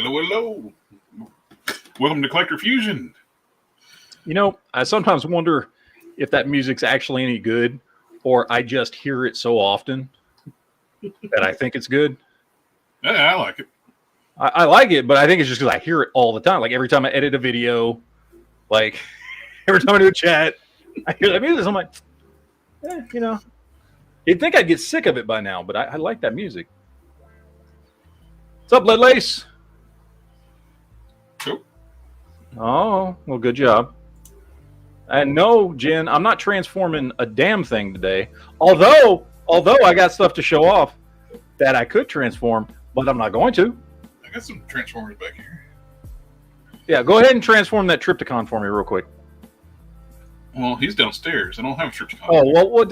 Hello, hello. Welcome to Collector Fusion. You know, I sometimes wonder if that music's actually any good, or I just hear it so often that I think it's good. Yeah, I like it. I like it, but I think it's just because I hear it all the time. Like every time I edit a video, like every time I do a chat, I hear that music. I'm like, you know, you'd think I'd get sick of it by now, but I like that music. What's up, Lead Lace? Cool. Oh, well, good job. And no, Jen, I'm not transforming a damn thing today. Although I got stuff to show off that I could transform, but I'm not going to. I got some Transformers back here. Yeah, go ahead and transform that Trypticon for me real quick. Well, he's downstairs. I don't have a Trypticon. Oh, well, what?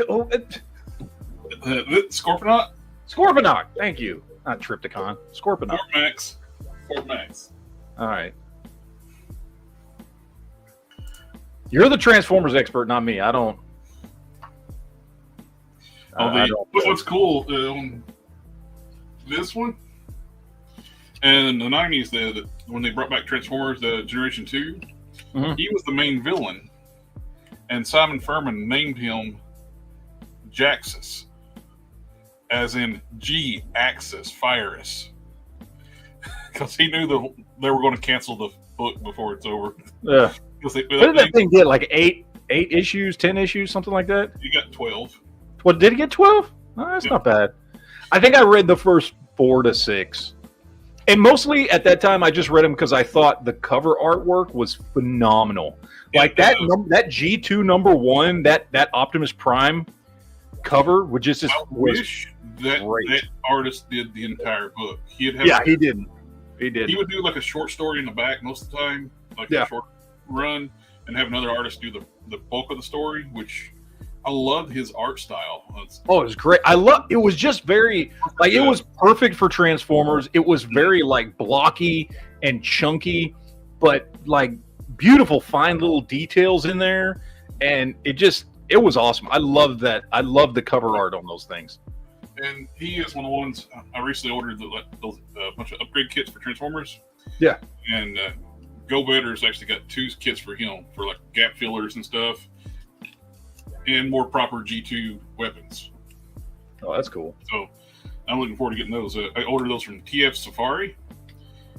Scorponaut? Scorponaut. Thank you. Not Trypticon. Scorponaut. Fort Max. All right. You're the Transformers expert, not me. I don't. What's cool on this one? And in the 90s, when they brought back Transformers, the Generation 2, he was the main villain. And Simon Furman named him Jaxus, as in G-Axis, Virus. Because he knew they were going to cancel the book before it's over. Yeah. What did that thing get? Like 8 issues, 10 issues, something like that? You got 12. What, did it get 12? Oh, that's not bad. I think I read the first 4 to 6. And mostly at that time, I just read them because I thought the cover artwork was phenomenal. Like that G2 #1, that Optimus Prime cover would just I wish that artist did the entire book. He did. He did. He would do like a short story in the back most of the time, like a short run, and have another artist do the bulk of the story, which I loved his art style. It was great. It was just very, like, it was perfect for Transformers. It was very, like, blocky and chunky, but, like, beautiful, fine little details in there. And it was awesome. I loved that. I loved the cover art on those things. And he is one of the ones, I recently ordered a bunch of upgrade kits for Transformers. Yeah. And Go Better's actually got 2 kits for him, for, like, gap fillers and stuff. And more proper G2 weapons. Oh, that's cool. So I'm looking forward to getting those. I ordered those from TF Safari,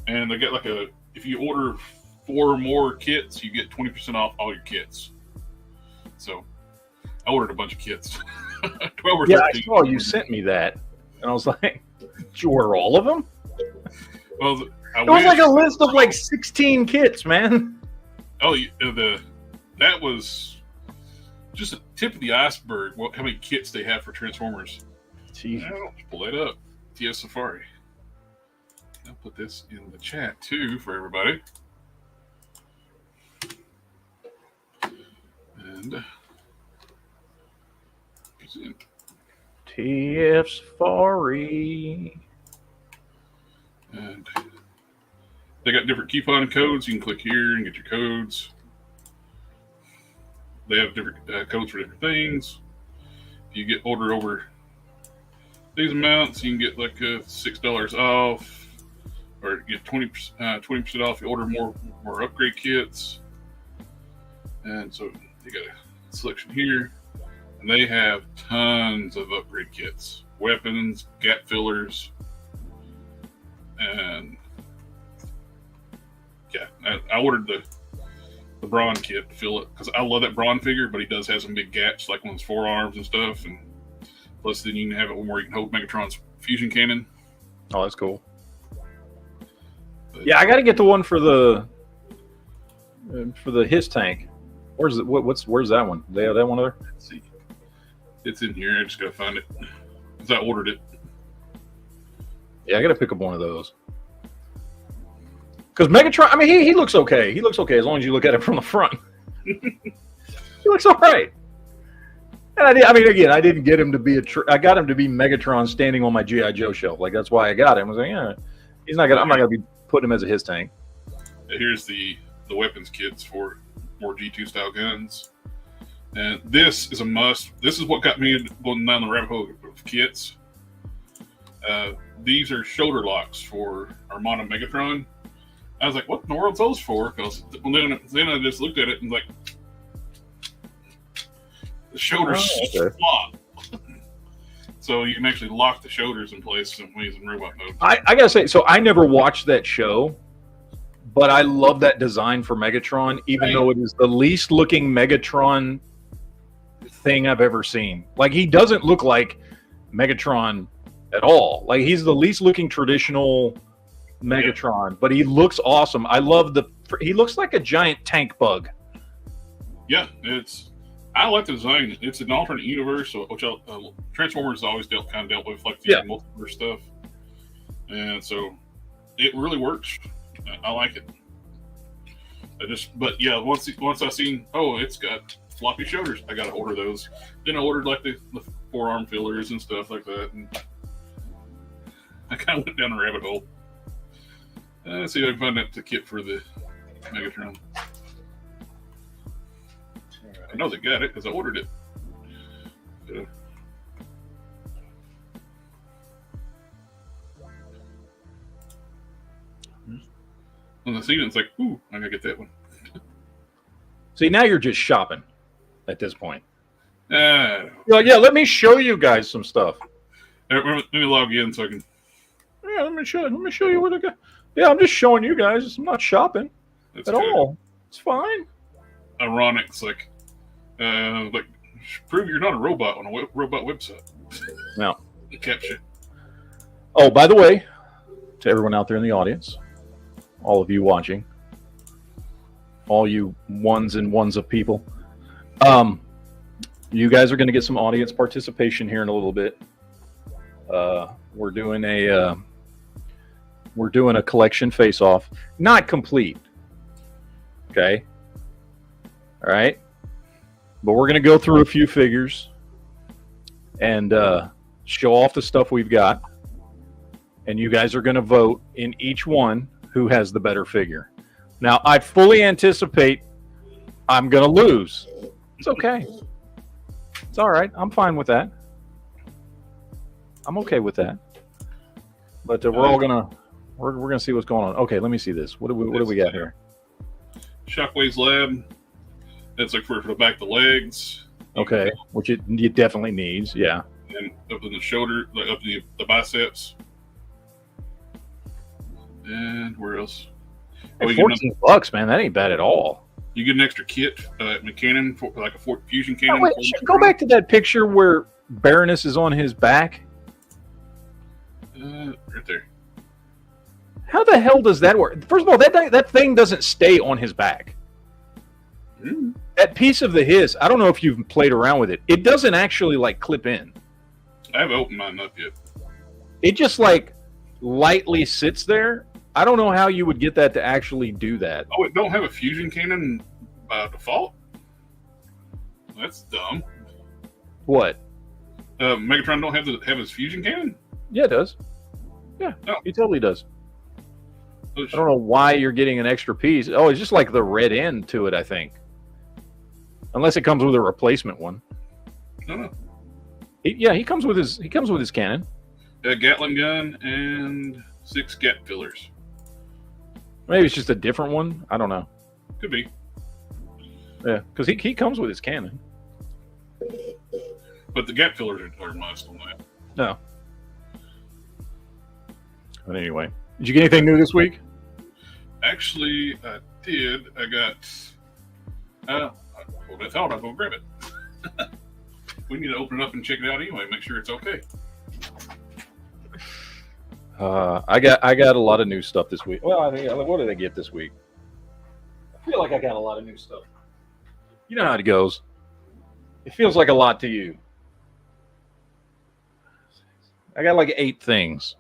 and they got like if you order 4 or more kits, you get 20% off all your kits. So I ordered a bunch of kits. 12 or 13. I saw you sent me that, and I was like, did you order all of them? Well, it was like a list of like 16 kits, man. Oh, that was just a tip of the iceberg. How many kits they have for Transformers? I'll pull that up. TS Safari. I'll put this in the chat too for everybody. And present. TF Safari. And they got different coupon codes. You can click here and get your codes. They have different codes for different things. If you get order over these amounts, you can get like $6 off, or get 20% off. You order more upgrade kits, and so you got a selection here, and they have tons of upgrade kits, weapons, gap fillers, and I ordered the Brawn kit to fill it because I love that Brawn figure, but he does have some big gaps like on his forearms and stuff, and plus then you can have it where you can hold Megatron's fusion cannon. Oh, that's cool. But, I got to get the one for the his tank. Where's it? Where's that one? They have that one there. Let's see. It's in here. I just gotta find it because I ordered it. Yeah, I got to pick up one of those. Because Megatron, I mean, he looks okay. He looks okay as long as you look at it from the front. He looks all right. And I didn't get him to be I got him to be Megatron standing on my G.I. Joe shelf. Like, that's why I got him. I was like, I'm not gonna be putting him as a his tank. Here's the weapons kits for more G2 style guns. And this is a must. This is what got me going down the rabbit hole of kits. These are shoulder locks for Armada Megatron. I was like, what in the world's those for? Because then I just looked at it and like, the shoulders flop. So you can actually lock the shoulders in place when he's in robot mode. I gotta say, so I never watched that show, but I love that design for Megatron, even though it is the least looking Megatron thing I've ever seen. Like, he doesn't look like Megatron at all. Like, he's the least looking traditional Megatron, but he looks awesome. I love he looks like a giant tank bug. Yeah, I like the design. It's an alternate universe, which Transformers always dealt with, like the multiverse stuff, and so it really works. I like it. But yeah, once I seen, it's got floppy shoulders, I gotta order those. Then I ordered like the forearm fillers and stuff like that, and I kind of went down a rabbit hole. Let's see if I can find the kit for the Megatron. I know they got it because I ordered it. When I see it, it's like, ooh, I gotta get that one. See, now you're just shopping at this point. You're like, yeah, let me show you guys some stuff. Let me log in so I can. Yeah, let me show you what I got. Yeah, I'm just showing you guys. I'm not shopping at all. It's fine. Ironic, it's like prove you're not a robot on a robot website. No. It capture. Oh, by the way, to everyone out there in the audience, all of you watching, all you ones and ones of people, you guys are going to get some audience participation here in a little bit. We're doing a collection face-off, not complete. Okay. All right. But we're going to go through a few figures and show off the stuff we've got. And you guys are going to vote in each one who has the better figure. Now, I fully anticipate I'm going to lose. It's okay. It's all right. I'm fine with that. I'm okay with that. But we're all gonna see what's going on. Okay, let me see this. What do we got here? Shockwave's Lab. That's like for the back of the legs. Okay, which it definitely needs. Yeah. And up in the shoulder, like up in the biceps. And where else? Hey, $14, man. That ain't bad at all. You get an extra kit, cannon, for like a fusion cannon. Wait, go back to that picture where Baroness is on his back. Right there. How the hell does that work? First of all, that thing doesn't stay on his back. Mm. That piece of the his, I don't know if you've played around with it. It doesn't actually like clip in. I haven't opened mine up yet. It just like lightly sits there. I don't know how you would get that to actually do that. Oh, it don't have a fusion cannon by default? That's dumb. What? Megatron don't have his fusion cannon? Yeah, it does. Yeah, he totally does. I don't know why you're getting an extra piece. Oh, it's just like the red end to it, I think. Unless it comes with a replacement one. No. He comes with his cannon. A Gatling gun and 6 gap fillers. Maybe it's just a different one. I don't know. Could be. Yeah, because he comes with his cannon. But the gap fillers are must on that. No. But anyway, did you get anything new this week? Actually, I did. I got. I thought I'd go grab it. We need to open it up and check it out anyway. Make sure it's okay. I got a lot of new stuff this week. Well, what did I get this week? I feel like I got a lot of new stuff. You know how it goes. It feels like a lot to you. I got like 8 things.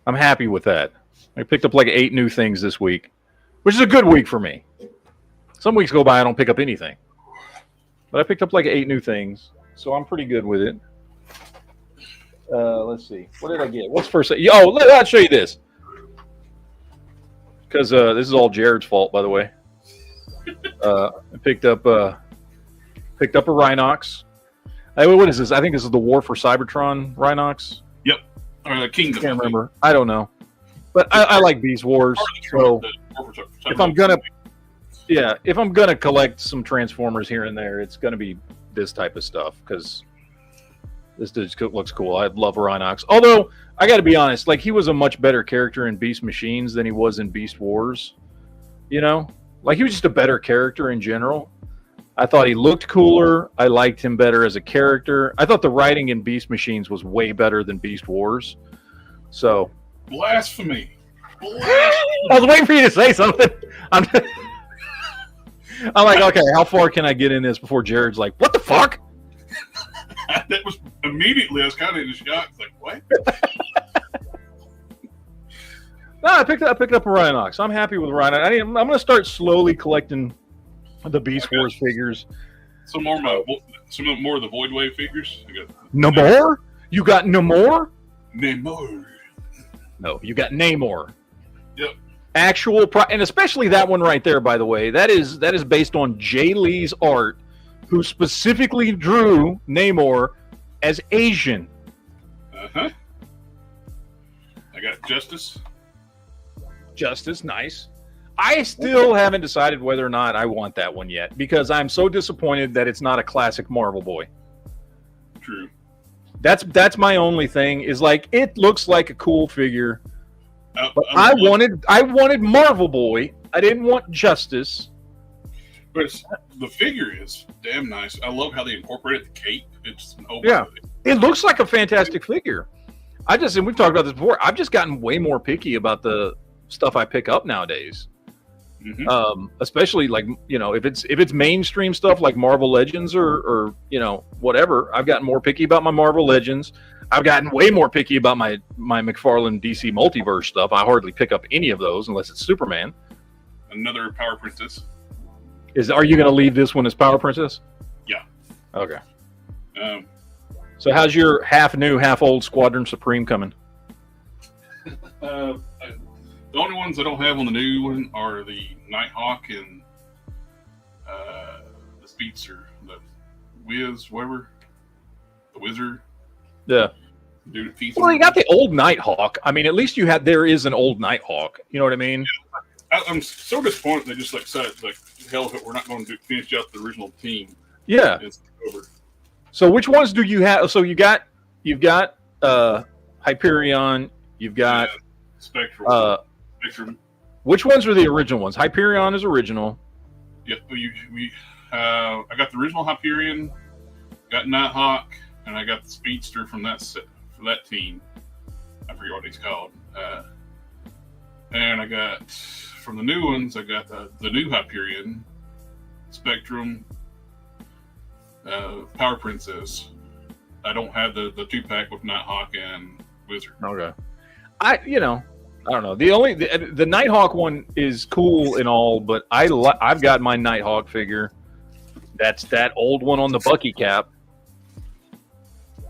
I'm happy with that. I picked up like 8 new things this week, which is a good week for me. Some weeks go by, I don't pick up anything. But I picked up like 8 new things, so I'm pretty good with it. Let's see. What did I get? What's first? I'll show you this. Because this is all Jared's fault, by the way. I picked up a Rhinox. What is this? I think this is the War for Cybertron Rhinox. Yep. Kingdom. I can't remember. I don't know. But I like Beast Wars. So if I'm gonna collect some Transformers here and there, it's gonna be this type of stuff because this dude looks cool. I love Rhinox. Although I got to be honest, like he was a much better character in Beast Machines than he was in Beast Wars. You know, like he was just a better character in general. I thought he looked cooler. I liked him better as a character. I thought the writing in Beast Machines was way better than Beast Wars. So, blasphemy. I was waiting for you to say something. I'm like, okay, how far can I get in this before Jared's like, what the fuck? That was immediately, I was kind of in shock. Like, what? No, I picked up a Rhinox. I'm happy with Rhinox. I'm going to start slowly collecting the Beast Wars figures. Some more of the Void Wave figures. Namor? You got Namor? Namor. No, you got Namor. Yep. Actual, and especially that one right there, by the way. That is based on Jay Lee's art, who specifically drew Namor as Asian. Uh-huh. I got Justice. Justice, nice. I still haven't decided whether or not I want that one yet because I'm so disappointed that it's not a classic Marvel boy. True. That's my only thing is like it looks like a cool figure, but I wanted Marvel boy. I didn't want Justice. But the figure is damn nice. I love how they incorporated the cape. It looks like a fantastic figure. And we've talked about this before. I've just gotten way more picky about the stuff I pick up nowadays. Mm-hmm. Especially like, you know, if it's mainstream stuff like Marvel Legends or you know, whatever, I've gotten more picky about my Marvel Legends. I've gotten way more picky about my McFarlane DC Multiverse stuff. I hardly pick up any of those unless it's Superman. Another Power Princess. Are you going to leave this one as Power Princess? Yeah. Okay. So how's your half new, half old Squadron Supreme coming? The only ones I don't have on the new one are the Nighthawk and the Speedster, the Wiz, whatever, the Wizard. Yeah. Dude, well, you got the old Nighthawk. I mean, at least there is an old Nighthawk. You know what I mean? Yeah. I'm so disappointed they just said it like, hell, we're not going to finish out the original team. Yeah. It's over. So which ones do you have? So you've got Hyperion. You've got Spectrum. Which ones are the original ones? Hyperion is original. Yeah, I got the original Hyperion, got Nighthawk, and I got the Speedster from that set for that team. I forget what he's called. And I got from the new ones, I got the new Hyperion, Spectrum, Power Princess. I don't have the 2-pack with Nighthawk and Wizard. Okay. I don't know. The Nighthawk one is cool and all, but I've got my Nighthawk figure. That's that old one on the Bucky cap,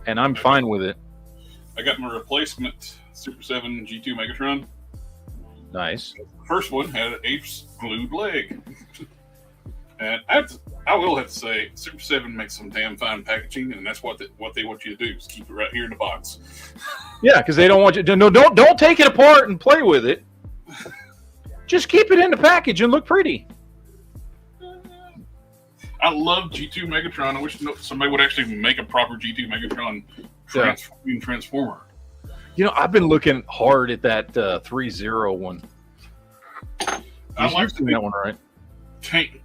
and I'm fine with it. I got my replacement Super 7 G2 Megatron. Nice. The first one had an ape's glued leg, and I will have to say, Super 7 makes some damn fine packaging, and that's what they want you to do is keep it right here in the box. Yeah, because they don't want you to don't take it apart and play with it. Just keep it in the package and look pretty. I love G2 Megatron. I wish somebody would actually make a proper G2 Megatron Transformer. You know, I've been looking hard at that 3-0 one. I like that one, right? Tank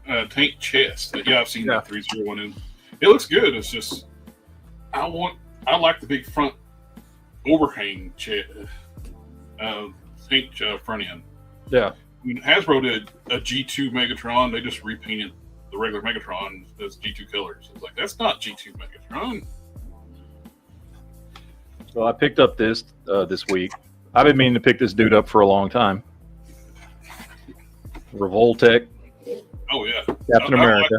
chest. Yeah, I've seen that 301 in. It looks good. It's just I like the big front overhang tank front end. Yeah. I mean, Hasbro did a G2 Megatron. They just repainted the regular Megatron as G2 colors. It's like, that's not G2 Megatron. So I picked up this week. I've been meaning to pick this dude up for a long time. Revoltech. Oh yeah, Captain America.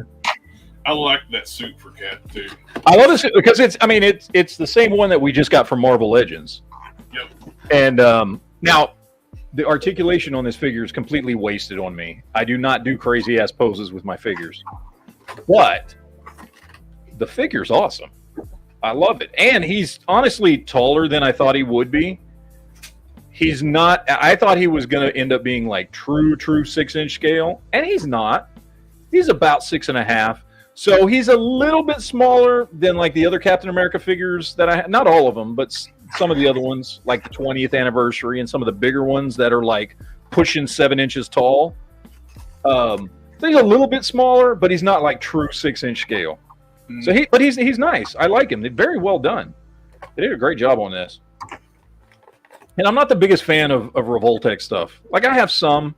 I like that suit for Cap too. I love this because it's the same one that we just got from Marvel Legends. Yep. And now the articulation on this figure is completely wasted on me. I do not do crazy ass poses with my figures, but the figure's awesome. I love it, and he's honestly taller than I thought he would be. He's not. I thought he was going to end up being like true 6-inch scale, and he's not. He's about 6.5. So he's a little bit smaller than like the other Captain America figures that I have. Not all of them, but some of the other ones, like the 20th anniversary and some of the bigger ones that are like pushing 7 inches tall. He's a little bit smaller, but he's not like true 6-inch scale. So he's nice. I like him. They're very well done. They did a great job on this. And I'm not the biggest fan of Revoltech stuff. Like I have some,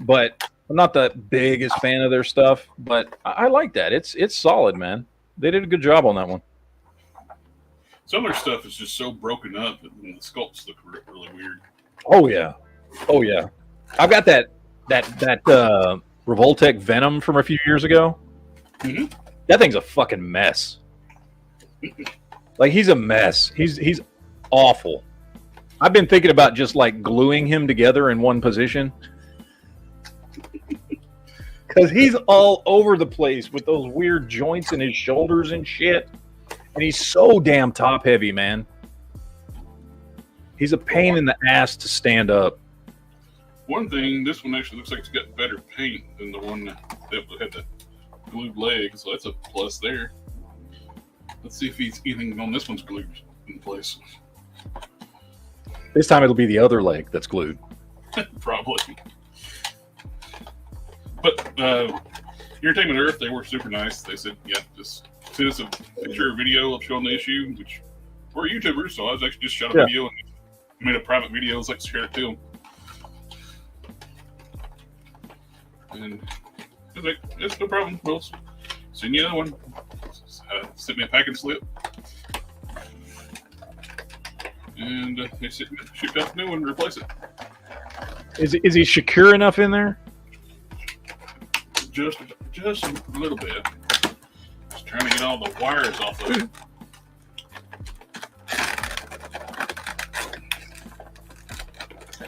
but I'm not the biggest fan of their stuff. But I like that. It's solid, man. They did a good job on that one. Some of their stuff is just so broken up that the sculpts look really weird. Oh yeah. I've got that Revoltech Venom from a few years ago. Mm-hmm. That thing's a fucking mess. Like he's a mess. He's awful. I've been thinking about just like gluing him together in one position. Because he's all over the place with those weird joints in his shoulders and shit. And he's so damn top heavy, man. He's a pain in the ass to stand up. One thing, this one actually looks like it's got better paint than the one that had the glued leg, so that's a plus there. Let's see if anything on this one's glued in place. This time it'll be the other leg that's glued. Probably. But Entertainment Earth, they were super nice. They said, yeah, just send us a picture or video of showing the issue, which we're YouTubers, so I was actually just shot a video and made a private video. I was like, share it to them. And I was like, it's no problem. We'll send you another one. Sent me a packing slip. And they shipped out the new one to replace it. Is he secure enough in there? Just a little bit. Just trying to get all the wires off of it.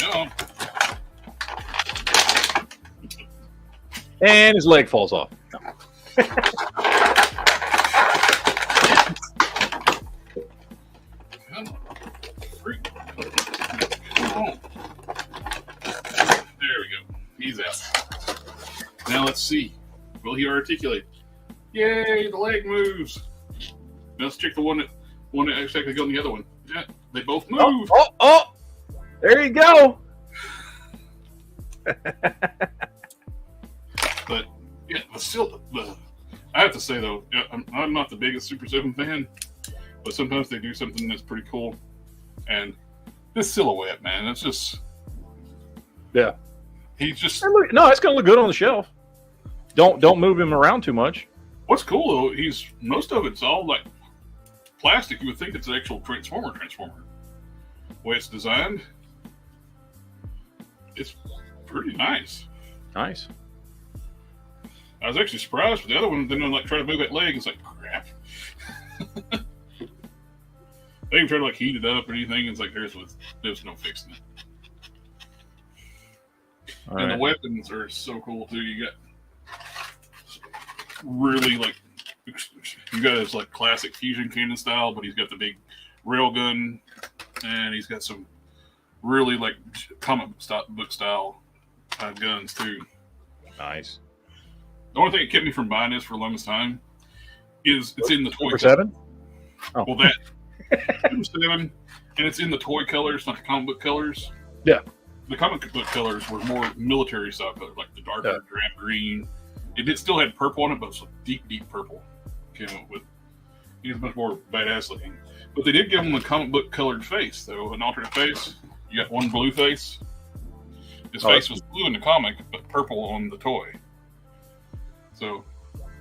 No. And his leg falls off. There we go. He's out. Now let's see. Will he articulate? Yay, the leg moves. Now let's check the one that actually goes on the other one. Yeah, they both move. Oh! There you go. But yeah, I have to say though, I'm not the biggest Super 7 fan, but sometimes they do something that's pretty cool. And this silhouette, man, it's just he's just it's gonna look good on the shelf. Don't move him around too much. What's cool though, most of it's all like plastic. You would think it's an actual transformer. The way it's designed, it's pretty nice. Nice. I was actually surprised with the other one. Then I try to move that leg. It's like crap. They even try to heat it up or anything. It's like there's no fixing it. All and right. The weapons are so cool too. You got really you got his classic fusion cannon style, but he's got the big rail gun, and he's got some really comic book style guns too. Nice. The only thing that kept me from buying this for the longest time is it's in the toy. Number 7? Oh. Well, that number 7, and it's in the toy colors, not the comic book colors. Yeah. The comic book colors were more military style colors, like the darker drab green. It still had purple on it, but it was deep purple. Came up with it was much more badass looking. But they did give him a comic book colored face, though, an alternate face. You got one blue face. His face was blue in the comic, but purple on the toy. So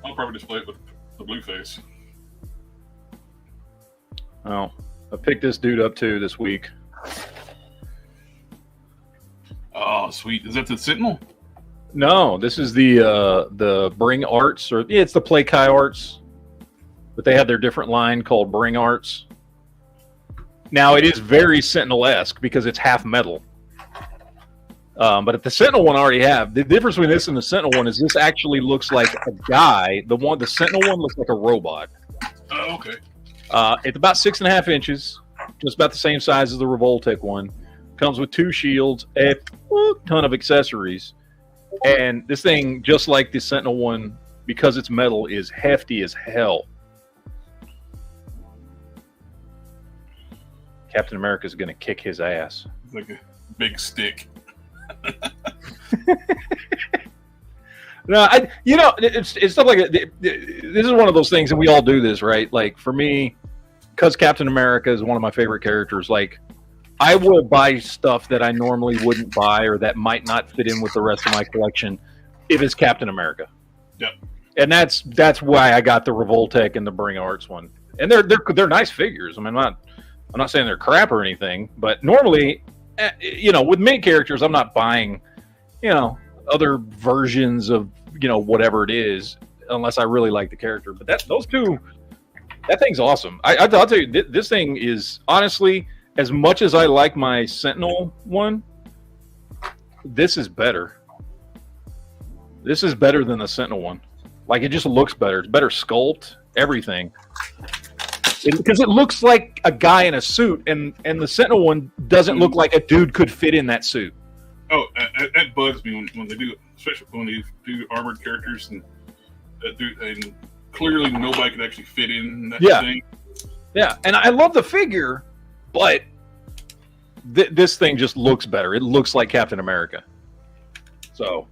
I'll probably display it with the blue face. Oh, I picked this dude up too this week. Oh, sweet! Is that the Sentinel? No, this is the Bring Arts, or it's the Play Kai Arts, but they have their different line called Bring Arts. Now it is very Sentinel-esque because it's half metal. But if the Sentinel one I already have, the difference between this and the Sentinel one is this actually looks like a guy. The Sentinel one looks like a robot. Oh, okay. It's about 6.5 inches, just about the same size as the Revoltech one. Comes with 2 shields, a ton of accessories. And this thing, just like the Sentinel one, because it's metal, is hefty as hell. Captain America's going to kick his ass. It's like a big stick. No, it's stuff like this is one of those things, and we all do this, right? Like for me, because Captain America is one of my favorite characters. Like I will buy stuff that I normally wouldn't buy, or that might not fit in with the rest of my collection, if it's Captain America. Yep. And that's why I got the Revoltech and the Bring Arts one, and they're nice figures. I mean, I'm not saying they're crap or anything, but normally, with many characters, I'm not buying, other versions of, whatever it is, unless I really like the character. But that thing's awesome. I'll tell you, this thing is, honestly, as much as I like my Sentinel one, this is better. This is better than the Sentinel one. Like, it just looks better. It's better sculpt, everything. Because it looks like a guy in a suit, and the Sentinel one doesn't look like a dude could fit in that suit. Oh, that bugs me when they do, especially when they do armored characters, and clearly nobody could actually fit in that thing. Yeah, and I love the figure, but this thing just looks better. It looks like Captain America. So,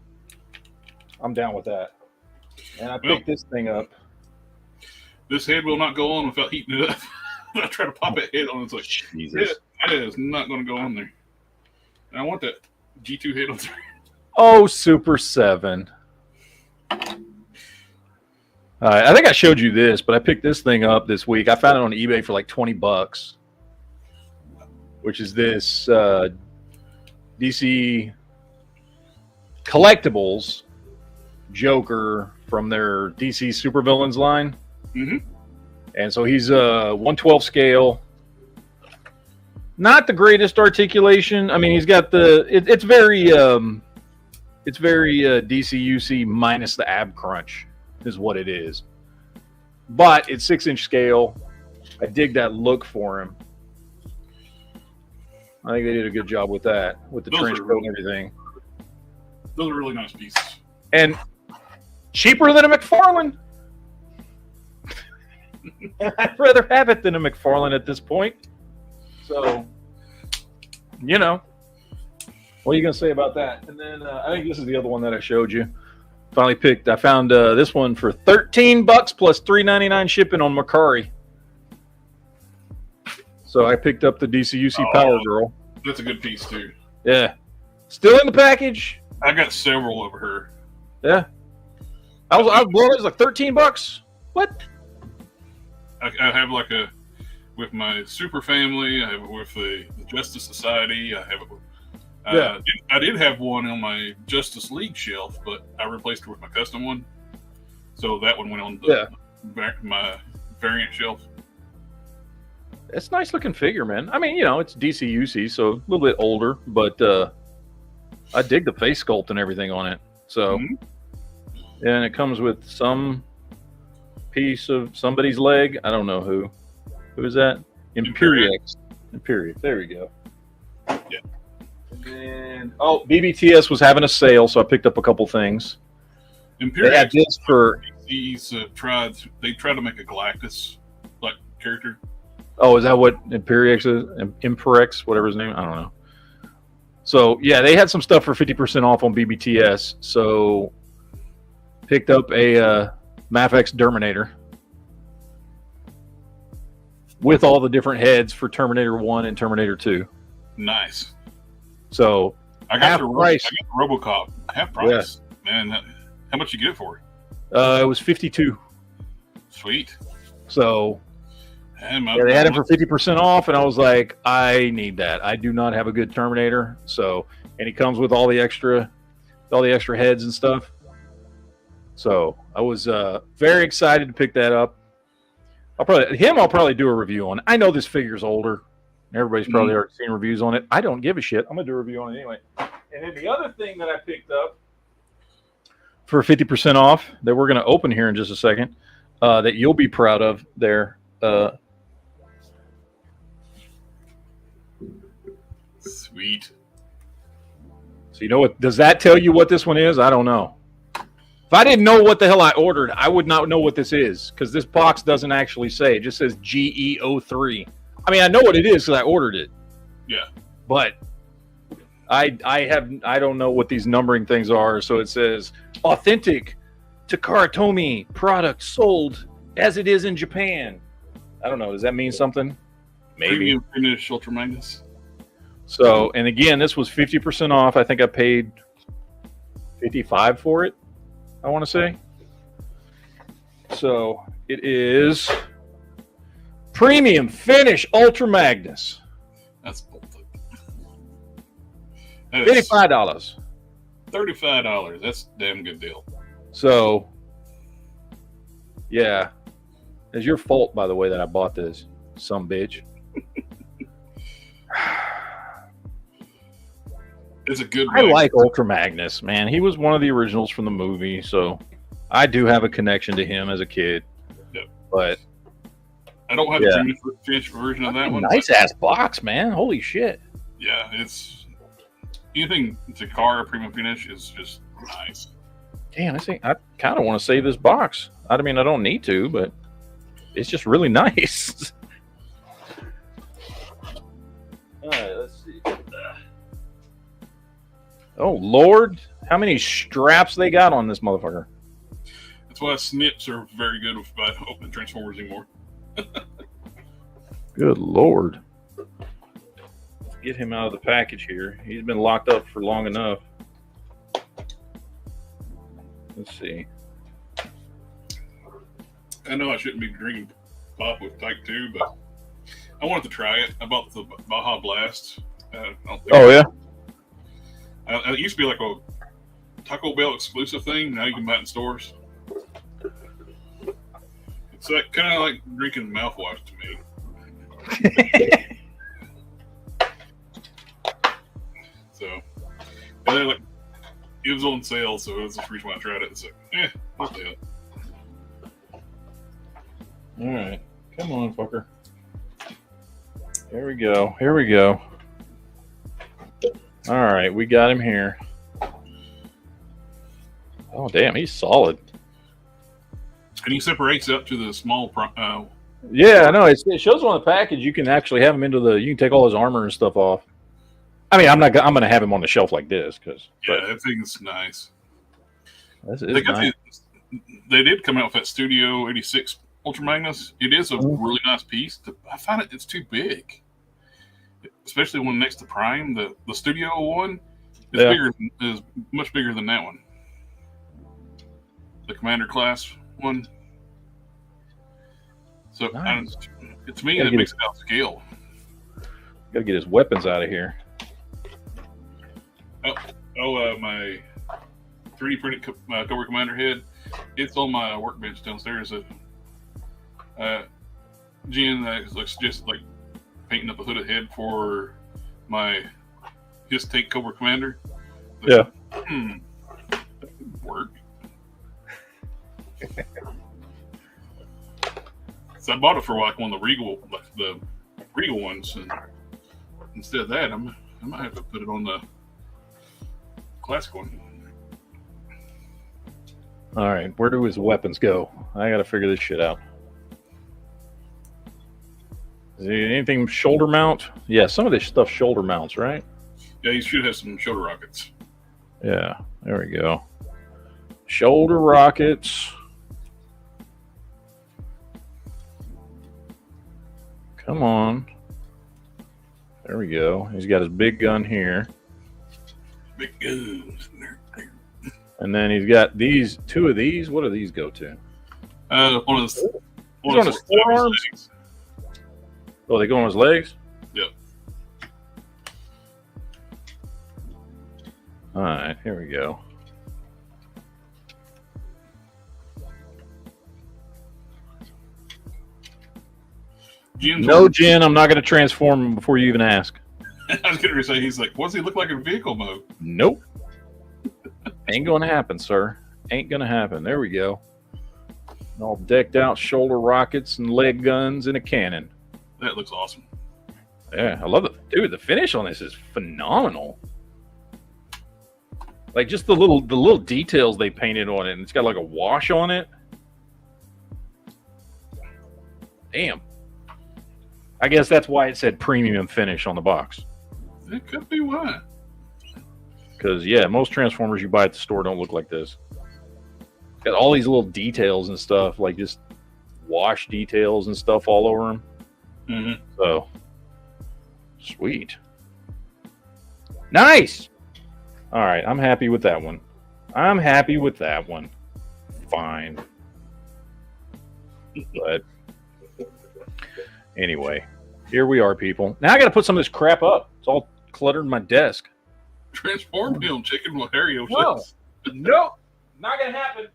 I'm down with that. And I picked this thing up. This head will not go on without heating it up. I try to pop that head on, it's like, Jesus. That is not going to go on there. And I want that G2 head on there. Oh, Super 7. I think I showed you this, but I picked this thing up this week. I found it on eBay for like $20, which is this DC Collectibles Joker from their DC Supervillains line. Mm-hmm. And so he's 1/12 scale. Not the greatest articulation. I mean, he's got it's very DCUC minus the ab crunch is what it is. But it's 6-inch scale. I dig that look for him. I think they did a good job with that, with the trench coat and everything. Those are really nice pieces. And cheaper than a McFarlane. I'd rather have it than a McFarlane at this point. So, what are you going to say about that? And then I think this is the other one that I showed you. Finally picked. I found this one for $13 plus $3.99 shipping on Mercari. So I picked up the DCUC Power Girl. That's a good piece too. Yeah, still in the package. I got several of her. Yeah, I was like $13. What? I have like with my Super Family. I have it with the Justice Society. I have it with. I did have one on my Justice League shelf, but I replaced it with my custom one. So that one went on my variant shelf. It's a nice looking figure, man. I mean, it's DCUC, so a little bit older, but I dig the face sculpt and everything on it. So, and it comes with some piece of somebody's leg. I don't know who. Who is that? Imperiex. There we go. Yeah. And BBTS was having a sale, so I picked up a couple things. Imperiex. They had this for. They tried to make a Galactus like character. Oh, is that what Imperiex is? Imperex, whatever his name. I don't know. So yeah, they had some stuff for 50% off on BBTS. So picked up a Mafex Terminator with all the different heads for Terminator 1 and Terminator 2. Nice. So I got the price. I got the RoboCop half price. Yeah. Man, how much you get it for? It was $52. Sweet. So they had it for 50% off, and I was like, I need that. I do not have a good Terminator. So, and he comes with all the extra heads and stuff. So I was very excited to pick that up. I'll probably do a review on. I know this figure's older. Everybody's probably already seen reviews on it. I don't give a shit. I'm gonna do a review on it anyway. And then the other thing that I picked up for 50% off that we're gonna open here in just a second, that you'll be proud of there. Sweet. So you know what? Does that tell you what this one is? I don't know. If I didn't know what the hell I ordered, I would not know what this is because this box doesn't actually say. It just says GEO3. I mean, I know what it is because I ordered it. Yeah. But I don't know what these numbering things are. So it says authentic Takara Tomy product sold as it is in Japan. I don't know. Does that mean something? Maybe. Premium finish Ultra Magnus. So, and again, this was 50% off. I think I paid $55 for it, I want to say. So, it is Premium Finish Ultra Magnus. That's bullshit. $55. $35. That's a damn good deal. So, yeah. It's your fault, by the way, that I bought this. Some bitch. It's a good I like Ultra Magnus, man. He was one of the originals from the movie, so I do have a connection to him as a kid. Yep. But I don't have the finished version of that one. Nice ass box, man. Holy shit. Yeah, it's anything Takara Premium Finish is just nice. Damn, I kind of want to save this box. I mean, I don't need to, but it's just really nice. All right, let's see. Oh, Lord. How many straps they got on this motherfucker? That's why snips are very good with opening Transformers anymore. Good Lord. Let's get him out of the package here. He's been locked up for long enough. Let's see. I know I shouldn't be drinking pop with Type 2, but I wanted to try it. I bought the Baja Blast. Yeah? It used to be like a Taco Bell exclusive thing. Now you can buy it in stores. It's like, kind of like drinking mouthwash to me. So, and then like it was on sale, so that's the reason why I tried it. It's like, I'll do it. All right, come on, fucker. Here we go. Here we go. All right, we got him here. Oh, damn, he's solid. And he separates up to the small. Yeah, I know. It shows on the package you can actually have him into the. You can take all his armor and stuff off. I mean, I'm going to have him on the shelf like this because. Yeah, that thing's nice. Nice. They did come out with that Studio 86 Ultra Magnus. It is a really nice piece. I find it's too big, especially when next to Prime. The Studio one is much bigger than that one. The Commander class one. So nice. To me, that makes it out of scale. Got to get his weapons out of here. My 3D printed Cobra Commander head. It's on my workbench downstairs. Jen looks just like painting up a hooded head for his take Cobra Commander. But, work. So I bought it for like one of the Regal ones, and instead of that, I might have to put it on the classic one. All right, where do his weapons go? I got to figure this shit out. Is there anything shoulder mount? Yeah, some of this stuff shoulder mounts, right? Yeah, you should have some shoulder rockets. Yeah, there we go. Shoulder rockets. Come on. There we go. He's got his big gun here. Big guns. And then he's got two of these. What do these go to? One of his forearms. Legs. Oh, they go on his legs? Yep. All right, here we go. No, Jen, I'm not going to transform him before you even ask. I was going to say, he's like, what's he look like in vehicle mode? Nope. Ain't going to happen, sir. Ain't going to happen. There we go. All decked out shoulder rockets and leg guns and a cannon. That looks awesome. Yeah, I love it. Dude, the finish on this is phenomenal. Like just the little details they painted on it, and it's got like a wash on it. Damn. I guess that's why it said premium finish on the box. It could be why. Because, yeah, most Transformers you buy at the store don't look like this. Got all these little details and stuff, like just wash details and stuff all over them. Mm-hmm. So, sweet. Nice! All right, I'm happy with that one. I'm happy with that one. Fine. But, anyway, here we are, people. Now I got to put some of this crap up. It's all cluttered in my desk. Transform him, chicken with Harry No, no, not gonna happen.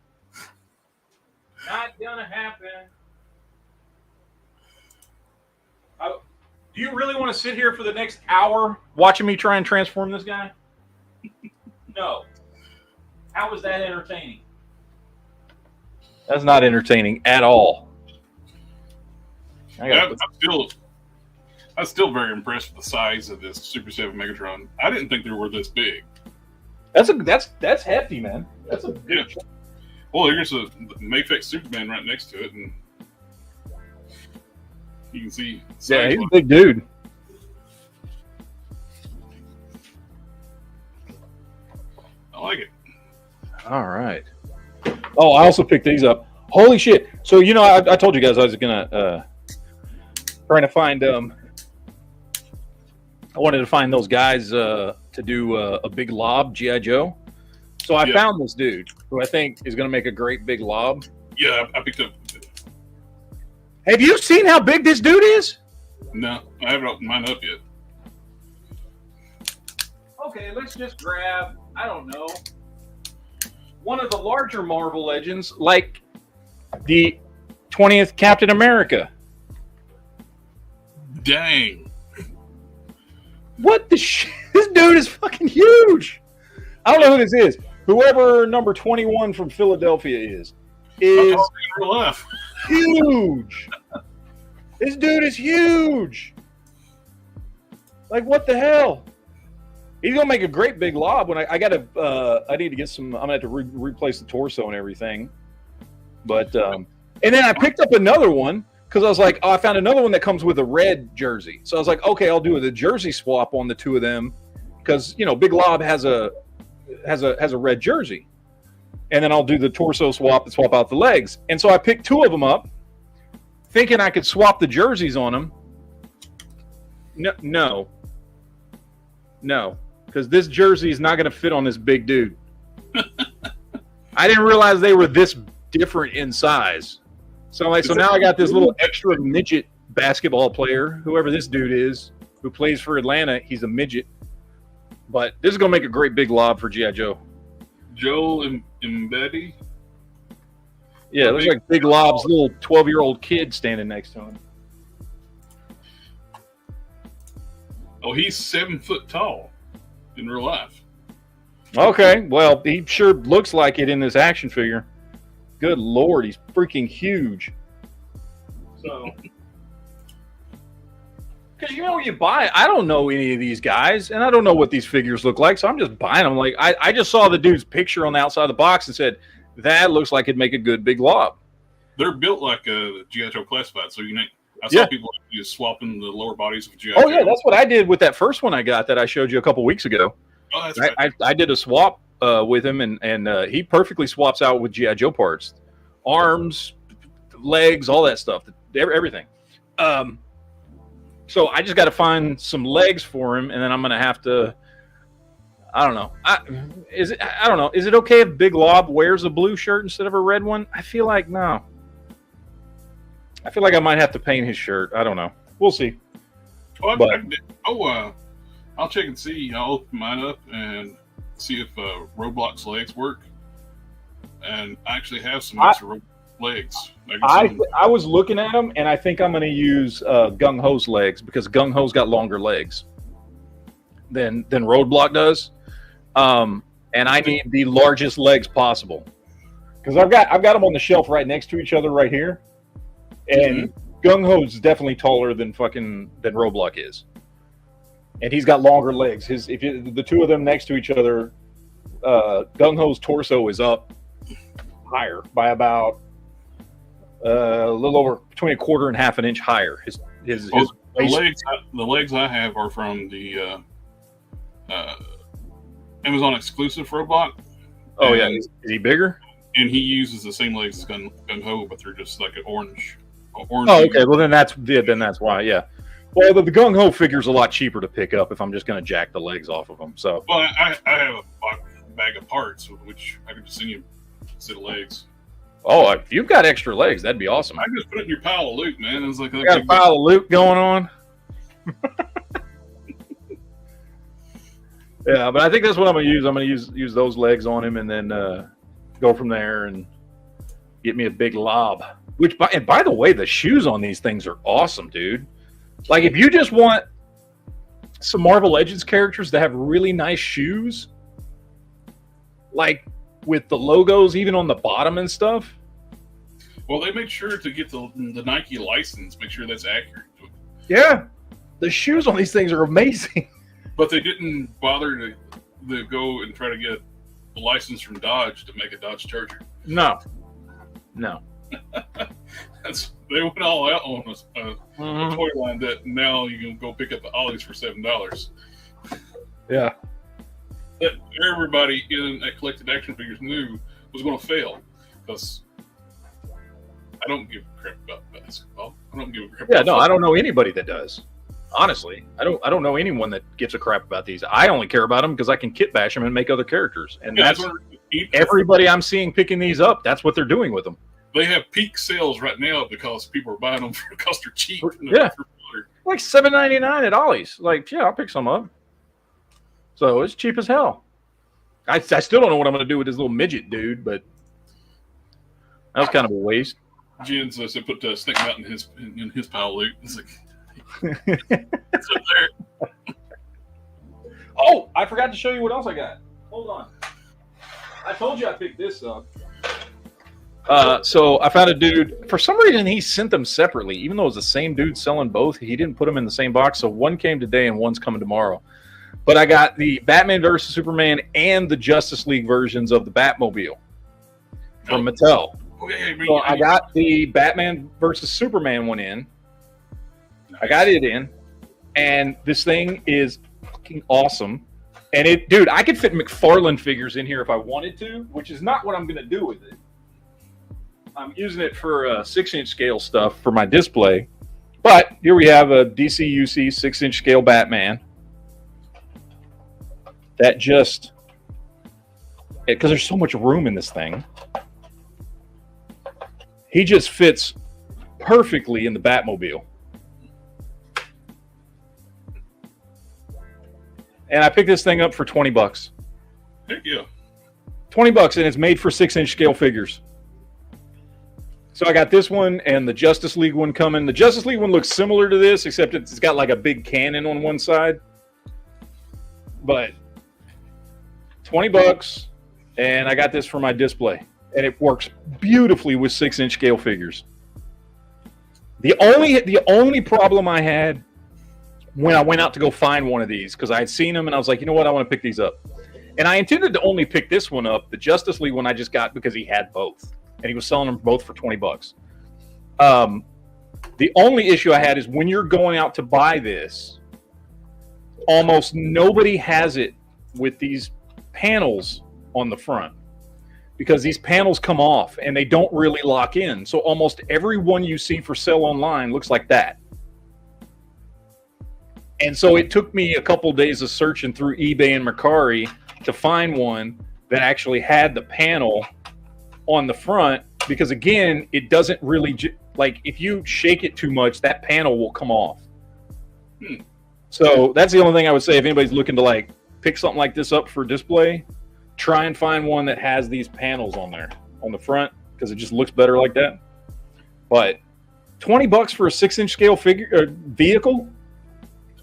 Not gonna happen. Do you really want to sit here for the next hour watching me try and transform this guy? No. How was that entertaining? That's not entertaining at all. I'm still very impressed with the size of this Super 7 Megatron. I didn't think they were this big. That's hefty, man. That's a big. Yeah. Well, here's a Mayfix Superman right next to it, and you can see. Yeah, he's a big dude. I like it. All right. Oh, I also picked these up. Holy shit! So I told you guys I was gonna trying to find I wanted to find those guys to do a big lob G.I. Joe. So I found this dude who I think is going to make a great big lob. Yeah, I picked up. Have you seen how big this dude is? No, I haven't opened mine up yet. Okay, let's just grab, I don't know, one of the larger Marvel legends, like the 20th Captain America. Dang. What the shit? This dude is fucking huge. I don't know who this is. Whoever number 21 from Philadelphia is huge. This dude is huge. Like, what the hell? He's gonna make a great big lob. When I need to get some. I'm gonna have to replace the torso and everything. But and then I picked up another one. Because I was like, I found another one that comes with a red jersey. So I was like, okay, I'll do the jersey swap on the two of them. Because, Big Lob has a red jersey. And then I'll do the torso swap and swap out the legs. And so I picked two of them up, thinking I could swap the jerseys on them. No. Because this jersey is not going to fit on this big dude. I didn't realize they were this different in size. So now I got this little extra midget basketball player, whoever this dude is, who plays for Atlanta. He's a midget. But this is going to make a great big lob for G.I. Joe. Joel Embedi? Yeah, it looks like Big Lob's little 12-year-old kid standing next to him. Oh, he's 7 foot tall in real life. Okay, well, he sure looks like it in this action figure. Good Lord, he's freaking huge. So, because you buy, I don't know any of these guys, and I don't know what these figures look like, so I'm just buying them. Like, I just saw the dude's picture on the outside of the box and said, that looks like it'd make a good big lob. They're built like a G.I. Joe classified, so I saw people just swapping the lower bodies of G.I. Joe. Oh, yeah, that's what I did with that first one I got that I showed you a couple weeks ago. Oh, that's right. I did a swap with him, and he perfectly swaps out with G.I. Joe parts. Arms, legs, all that stuff, everything. So I just got to find some legs for him, and then I'm going to have to, I don't know. I don't know. Is it okay if Big Lob wears a blue shirt instead of a red one? I feel like no. I feel like I might have to paint his shirt. I don't know. We'll see. I'll check and see. I'll open mine up and see if Roblox's legs work. And I actually have some extra legs. I was looking at them, and I think I'm going to use Gung Ho's legs because Gung Ho's got longer legs than Roadblock does. And I need the largest legs possible because I've got them on the shelf right next to each other right here, and Gung Ho's definitely taller than Roadblock is. and he's got longer legs. The two of them next to each other, Gung Ho's torso is up higher by about a little over between a quarter and half an inch higher. The legs I have are from the Amazon exclusive robot. Oh yeah, is he bigger? And he uses the same legs as Gung Ho, but they're just like an orange. Oh, okay. Well, then that's why. Yeah. Well, the Gung Ho figure's a lot cheaper to pick up if I'm just going to jack the legs off of them. So. Well, I have a bag of parts, which I could just send you a set of legs. Oh, if you've got extra legs, that'd be awesome. I just put it in your pile of loot, man. It's like you got a pile of loot going on. Yeah, but I think that's what I'm going to use. I'm going to use those legs on him, and then go from there and get me a big lob. And by the way, the shoes on these things are awesome, dude. Like, if you just want some Marvel Legends characters that have really nice shoes, like with the logos even on the bottom and stuff. Well, they make sure to get the Nike license, make sure that's accurate. Yeah, the shoes on these things are amazing. But they didn't bother to go and try to get a license from Dodge to make a Dodge Charger. No. They went all out on a toy line that now you can go pick up the Ollies for $7. Yeah. That everybody at Collected Action Figures knew was going to fail, because I don't give a crap about basketball. I don't give a crap. Yeah, no, I don't know anybody that does. Honestly, I don't know anyone that gives a crap about these. I only care about them because I can kit bash them and make other characters, and that's everybody I'm seeing picking these up. That's what they're doing with them. They have peak sales right now because people are buying them because they're cheap. Yeah, like $7.99 at Ollie's. Like, yeah, I'll pick some up. So it's cheap as hell. I still don't know what I'm going to do with this little midget dude, but that was kind of a waste. Jen says they put Snake Mountain in his pile of loot. It's like, it's up there. Oh, I forgot to show you what else I got. Hold on. I told you I picked this up. So I found a dude. For some reason, he sent them separately, even though it was the same dude selling both. He didn't put them in the same box, so one came today and one's coming tomorrow. But I got the Batman versus Superman and the Justice League versions of the Batmobile from Mattel. So I got the Batman versus Superman one in. I got it in, and this thing is fucking awesome. And dude, I could fit McFarlane figures in here if I wanted to, which is not what I'm going to do with it. I'm using it for 6-inch scale stuff for my display. But here we have a DCUC 6-inch scale Batman. That just, because there's so much room in this thing, he just fits perfectly in the Batmobile. And I picked this thing up for $20. Heck yeah. $20, and it's made for 6-inch scale figures. So I got this one and the Justice League one coming. The Justice League one looks similar to this, except it's got like a big cannon on one side. But $20, and I got this for my display. And it works beautifully with 6-inch scale figures. The only problem I had when I went out to go find one of these, because I had seen them and I was like, you know what, I want to pick these up. And I intended to only pick this one up, the Justice League one I just got because he had both. And he was selling them both for $20. The only issue I had is when you're going out to buy this, almost nobody has it with these panels on the front, because these panels come off and they don't really lock in. So almost every one you see for sale online looks like that. And so it took me a couple days of searching through eBay and Mercari to find one that actually had the panel on the front, because again, it doesn't really, like, if you shake it too much, that panel will come off. So that's the only thing I would say if anybody's looking to like pick something like this up for display, try and find one that has these panels on there on the front, because it just looks better like that. But $20 for a 6-inch scale figure or vehicle?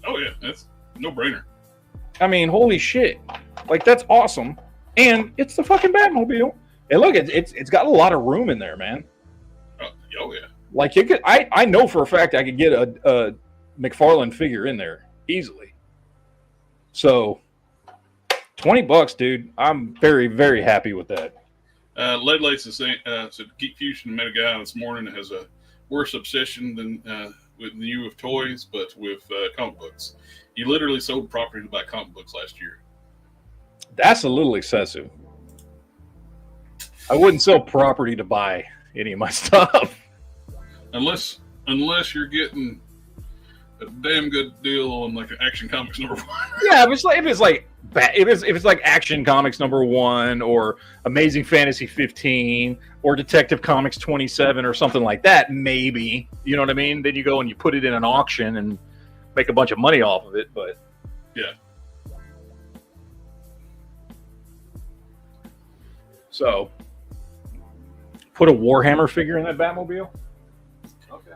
Oh yeah, that's no brainer. I mean, holy shit! Like, that's awesome, and it's the fucking Batmobile. And look, it's got a lot of room in there, man. Oh yeah. Like, you could, I know for a fact I could get a McFarlane figure in there easily. So $20, dude. I'm very, very happy with that. Lead Lace is saying, said Geek Fusion met a guy this morning that has a worse obsession than with you with toys, but with comic books. He literally sold property to buy comic books last year. That's a little excessive. I wouldn't sell property to buy any of my stuff. Unless you're getting a damn good deal on like an Action Comics #1. Yeah, if it's like Action Comics #1 or Amazing Fantasy 15 or Detective Comics 27 or something like that, maybe. You know what I mean? Then you go and you put it in an auction and make a bunch of money off of it, but yeah. So, put a Warhammer figure in that Batmobile? Okay.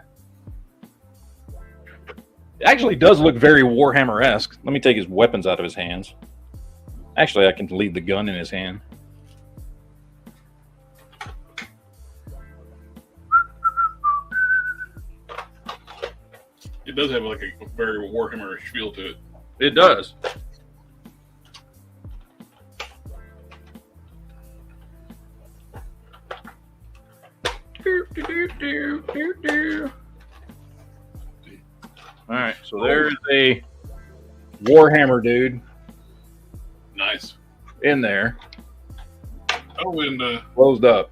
It actually does look very Warhammer-esque. Let me take his weapons out of his hands. Actually, I can leave the gun in his hand. It does have like a very Warhammer-ish feel to it. It does. All right, so there's a Warhammer dude. Nice. In there. Oh, and Closed up.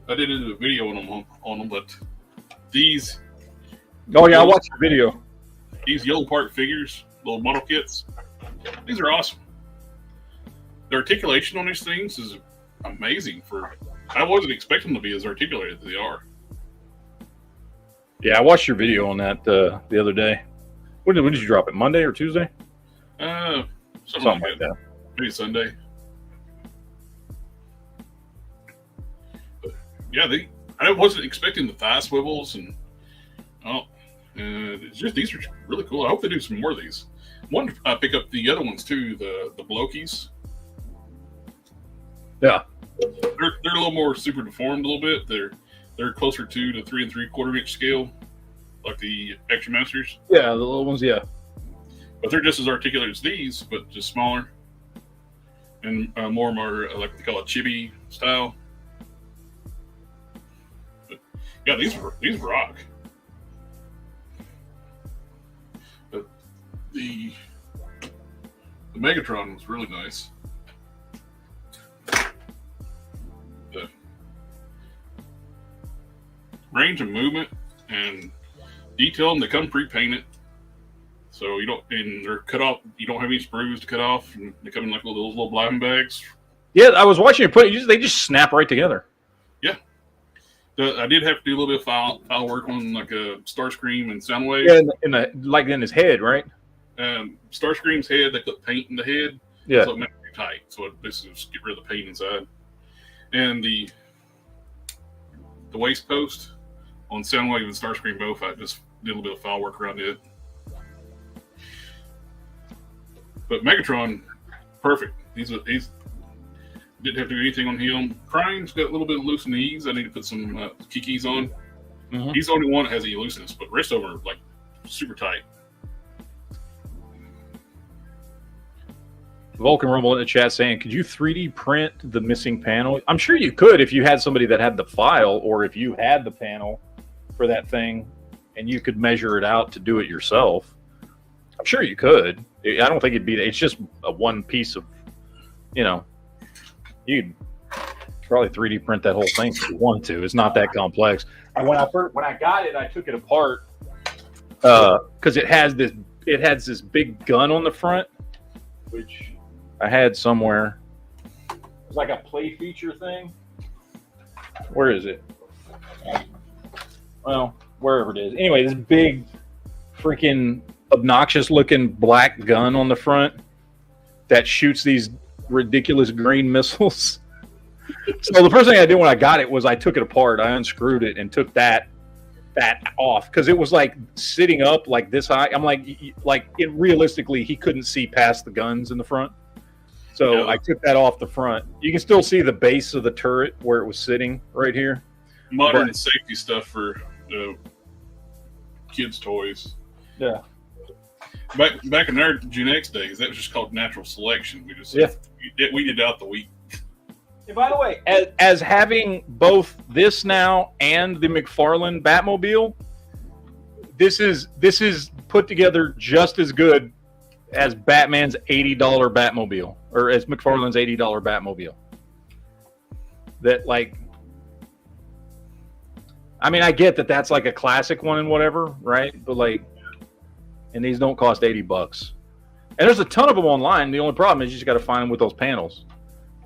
I did a video on them, but these. Oh yeah, I watched the video. These Yellow Part figures, little model kits, these are awesome. The articulation on these things is amazing. I wasn't expecting them to be as articulated as they are. Yeah, I watched your video on that the other day. When did you drop it? Monday or Tuesday? Something like that. Maybe Sunday. But yeah, I wasn't expecting the thigh swivels and these are really cool. I hope they do some more of these. One, I pick up the other ones too, the Blokies. Yeah, they're a little more super deformed a little bit. They're closer to the 3 3/4 inch scale, like the Action Masters. Yeah, the little ones. Yeah, but they're just as articulate as these, but just smaller and more like they call it chibi style. But yeah, these rock. But the Megatron was really nice. The range of movement and detail, and they come pre-painted, so they're cut off. You don't have any sprues to cut off, and they come in like those little blind bags. Yeah, I was watching you they just snap right together. Yeah, I did have to do a little bit of file work on like a Starscream and Soundwave. Yeah, in his head, right? Starscream's head, they put paint in the head. Yeah, so it makes it tight. So this is get rid of the paint inside, and the waist post on Soundwave and Starscream both, I just did a little bit of file work around it. But Megatron, perfect. He's didn't have to do anything on him. Prime's got a little bit of loose knees. I need to put some kikis on. Mm-hmm. He's the only one that has any looseness, but the rest of them are like super tight. Vulcan Rumble in the chat saying, could you 3D print the missing panel? I'm sure you could if you had somebody that had the file, or if you had the panel for that thing and you could measure it out to do it yourself. I'm sure you could. I don't think it's just a one piece of, you'd probably 3D print that whole thing if you want to. It's not that complex. And when I got it, I took it apart because it has this big gun on the front, which I had somewhere. It's like a play feature thing. Where is it? Well, wherever it is. Anyway, this big freaking obnoxious looking black gun on the front that shoots these ridiculous green missiles. So the first thing I did when I got it was I took it apart. I unscrewed it and took that off because it was like sitting up like this high. I'm realistically, he couldn't see past the guns in the front. So I took that off the front. You can still see the base of the turret where it was sitting right here. Modern safety stuff for kids' toys. Yeah. back in our Gen X days, that was just called natural selection. We just we did out the week. And by the way, as having both this now and the McFarlane Batmobile, this is put together just as good as Batman's $80 Batmobile, or as McFarlane's $80 Batmobile. That, like, I mean, I get that that's like a classic one and whatever, right? But like, and these don't cost $80. And there's a ton of them online. The only problem is you just got to find them with those panels.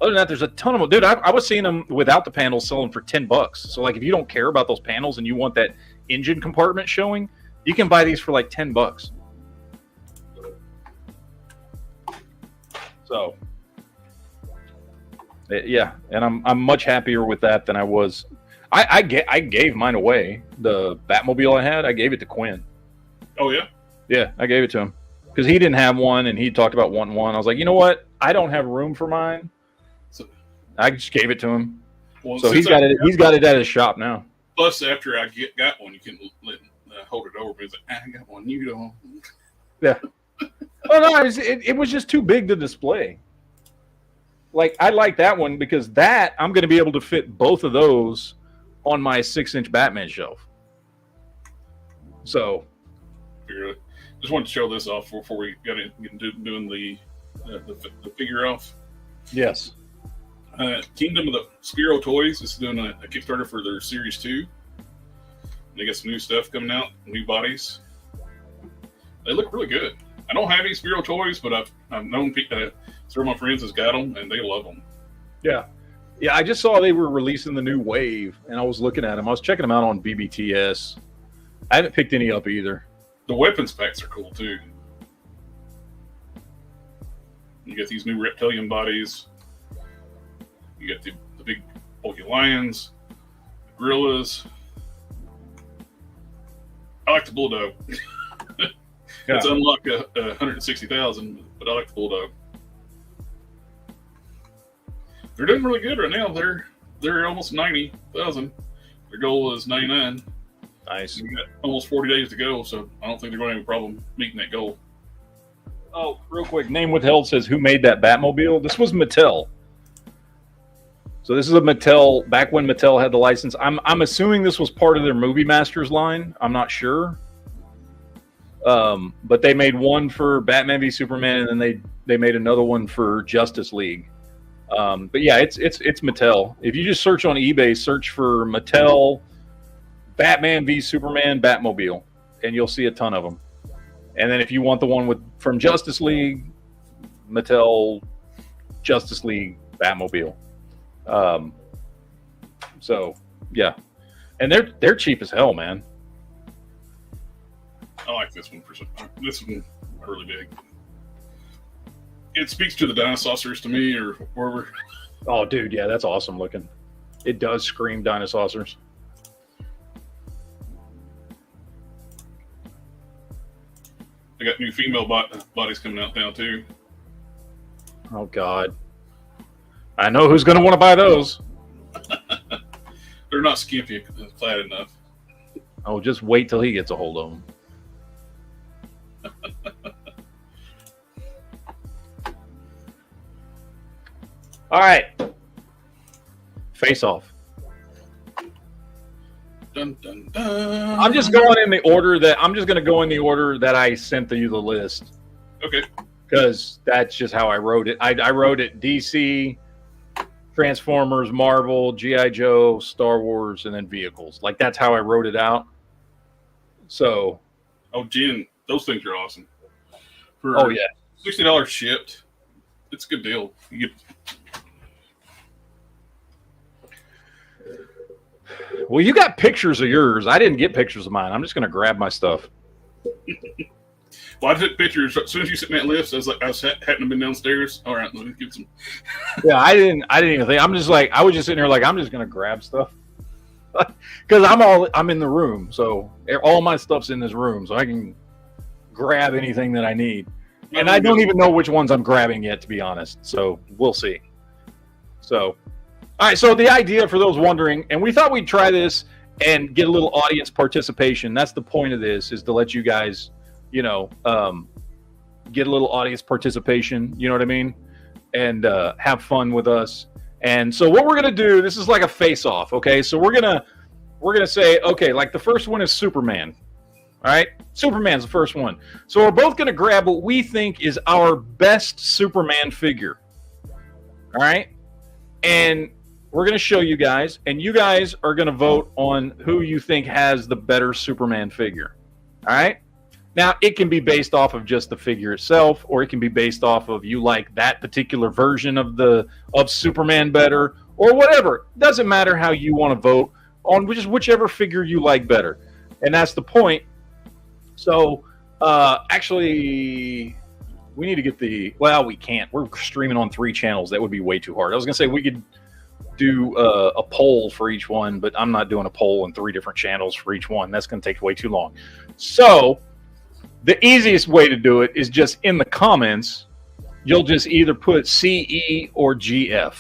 Other than that, there's a ton of them. Dude, I was seeing them without the panels selling for $10. So, like, if you don't care about those panels and you want that engine compartment showing, you can buy these for like $10. So, yeah, and I'm much happier with that than I was. I gave mine away. The Batmobile I had, I gave it to Quinn. Oh, yeah? Yeah, I gave it to him. Because he didn't have one, and he talked about wanting one. I was like, you know what? I don't have room for mine. I just gave it to him. Well, so he's got it at his shop now. Plus, after I got one, you can hold it over. But he's like, I got one. You don't. Yeah. Oh no, it was just too big to display. Like, I like that one because that I'm going to be able to fit both of those on my 6-inch Batman shelf. So, just wanted to show this off before we got into doing the figure off. Yes. Kingdom of the Spiro Toys is doing a Kickstarter for their Series 2. They got some new stuff coming out, new bodies. They look really good. I don't have any Spiro toys, but I've known people, some of my friends has got them, and they love them. Yeah. Yeah, I just saw they were releasing the new Wave, and I was looking at them. I was checking them out on BBTS. I haven't picked any up either. The weapons packs are cool, too. You got these new reptilian bodies. You got the big bulky lions, the gorillas. I like the bulldog. It's unlocked 160,000, but I like the bulldog. They're doing really good right now. They're almost 90,000. Their goal is 99. Nice. We got almost 40 days to go, so I don't think they're going to have a problem meeting that goal. Oh, real quick, Name Withheld says, who made that Batmobile? This was Mattel. So this is a Mattel, back when Mattel had the license. I'm assuming this was part of their Movie Masters line. I'm not sure. But they made one for Batman v Superman, and then they made another one for Justice League. But yeah, it's Mattel. If you just search on eBay, search for Mattel Batman v Superman Batmobile, and you'll see a ton of them. And then if you want the one from Justice League, Mattel Justice League Batmobile. So yeah, and they're cheap as hell, man. I like this one. This one really big. It speaks to the dinosaurs to me, or wherever. Oh, dude, yeah, that's awesome looking. It does scream dinosaurs. They got new female bodies coming out now too. Oh God, I know who's going to want to buy those. They're not skimpy clad enough. Oh, just wait till he gets a hold of them. All right, Face Off. Dun, dun, dun. I'm just going in the order that I'm just going to go in the order that I sent you the list. Okay. Because that's just how I wrote it. I wrote it DC, Transformers, Marvel, G.I. Joe, Star Wars, and then vehicles. Like, that's how I wrote it out. So. Oh, Jen, those things are awesome. Oh, yeah. $60 shipped. It's a good deal. You get. Well, you got pictures of yours. I didn't get pictures of mine. I'm just going to grab my stuff. Well, I took pictures as soon as you sent me that list. I was hadn't been downstairs. All right, let me get some. Yeah, I didn't even think. I'm just like, I was just sitting there like, I'm just going to grab stuff because I'm in the room, so all my stuff's in this room, so I can grab anything that I need. And I don't even know which ones I'm grabbing yet, to be honest. So we'll see. So. All right, so the idea for those wondering, and we thought we'd try this and get a little audience participation. That's the point of this, is to let you guys, get a little audience participation. You know what I mean? And have fun with us. And so what we're gonna do, this is like a face-off, okay? So we're gonna say, okay, like the first one is Superman. All right, Superman's the first one. So we're both gonna grab what we think is our best Superman figure. All right, and we're gonna show you guys, and you guys are gonna vote on who you think has the better Superman figure. All right. Now, it can be based off of just the figure itself, or it can be based off of you like that particular version of Superman better, or whatever. Doesn't matter how you want to vote on whichever figure you like better. And that's the point. So, actually, we need to get we can't. We're streaming on 3 channels. That would be way too hard. I was going to say we could do a poll for each one, but I'm not doing a poll on 3 different channels for each one. That's going to take way too long. So, the easiest way to do it is just in the comments, you'll just either put CE or GF,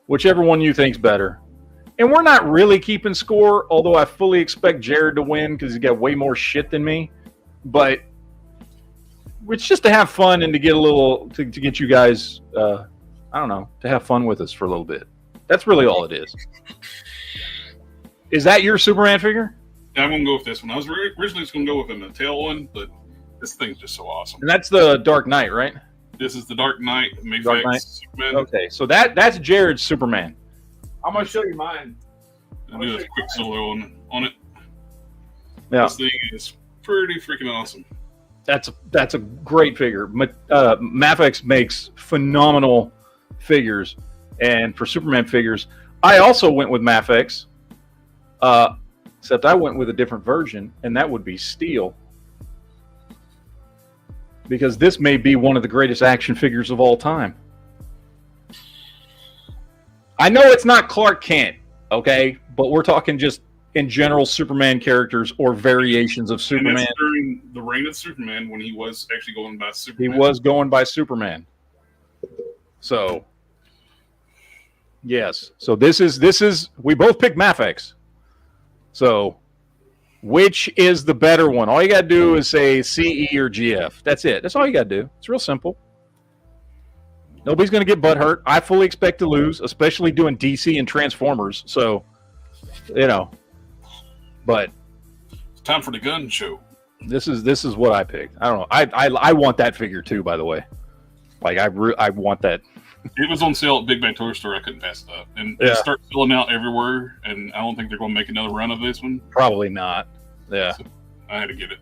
whichever one you think's better. And we're not really keeping score, although I fully expect Jared to win because he's got way more shit than me. But it's just to have fun and to get a little, to get you guys, I don't know, to have fun with us for a little bit. That's really all it is. Is that your Superman figure? I'm going to go with this one. I was originally just going to go with a Mattel one, but this thing's just so awesome. And that's the Dark Knight, right? This is the Dark Knight. Dark Knight. Superman. Okay, so that's Jared's Superman. I'm going to show you mine. I'll do a quick solo on it. Yeah. This thing is pretty freaking awesome. That's a great figure. Mafex makes phenomenal figures, and for Superman figures, I also went with Mafex. Except I went with a different version, and that would be Steel. Because this may be one of the greatest action figures of all time. I know it's not Clark Kent, okay? But we're talking just in general Superman characters or variations of Superman. And that's during the reign of Superman when he was actually going by Superman. He was going by Superman. So, yes. So this is we both picked Mafex. So, which is the better one? All you got to do is say CE or GF. That's it. That's all you got to do. It's real simple. Nobody's going to get butthurt. I fully expect to lose, especially doing DC and Transformers. So, but it's time for the gun show. This is what I picked. I don't know. I want that figure too, by the way. Like I want that. It was on sale at Big Bang Toy Store. I couldn't pass it up, and it starts selling out everywhere. And I don't think they're going to make another run of this one. Probably not. Yeah, so I had to get it.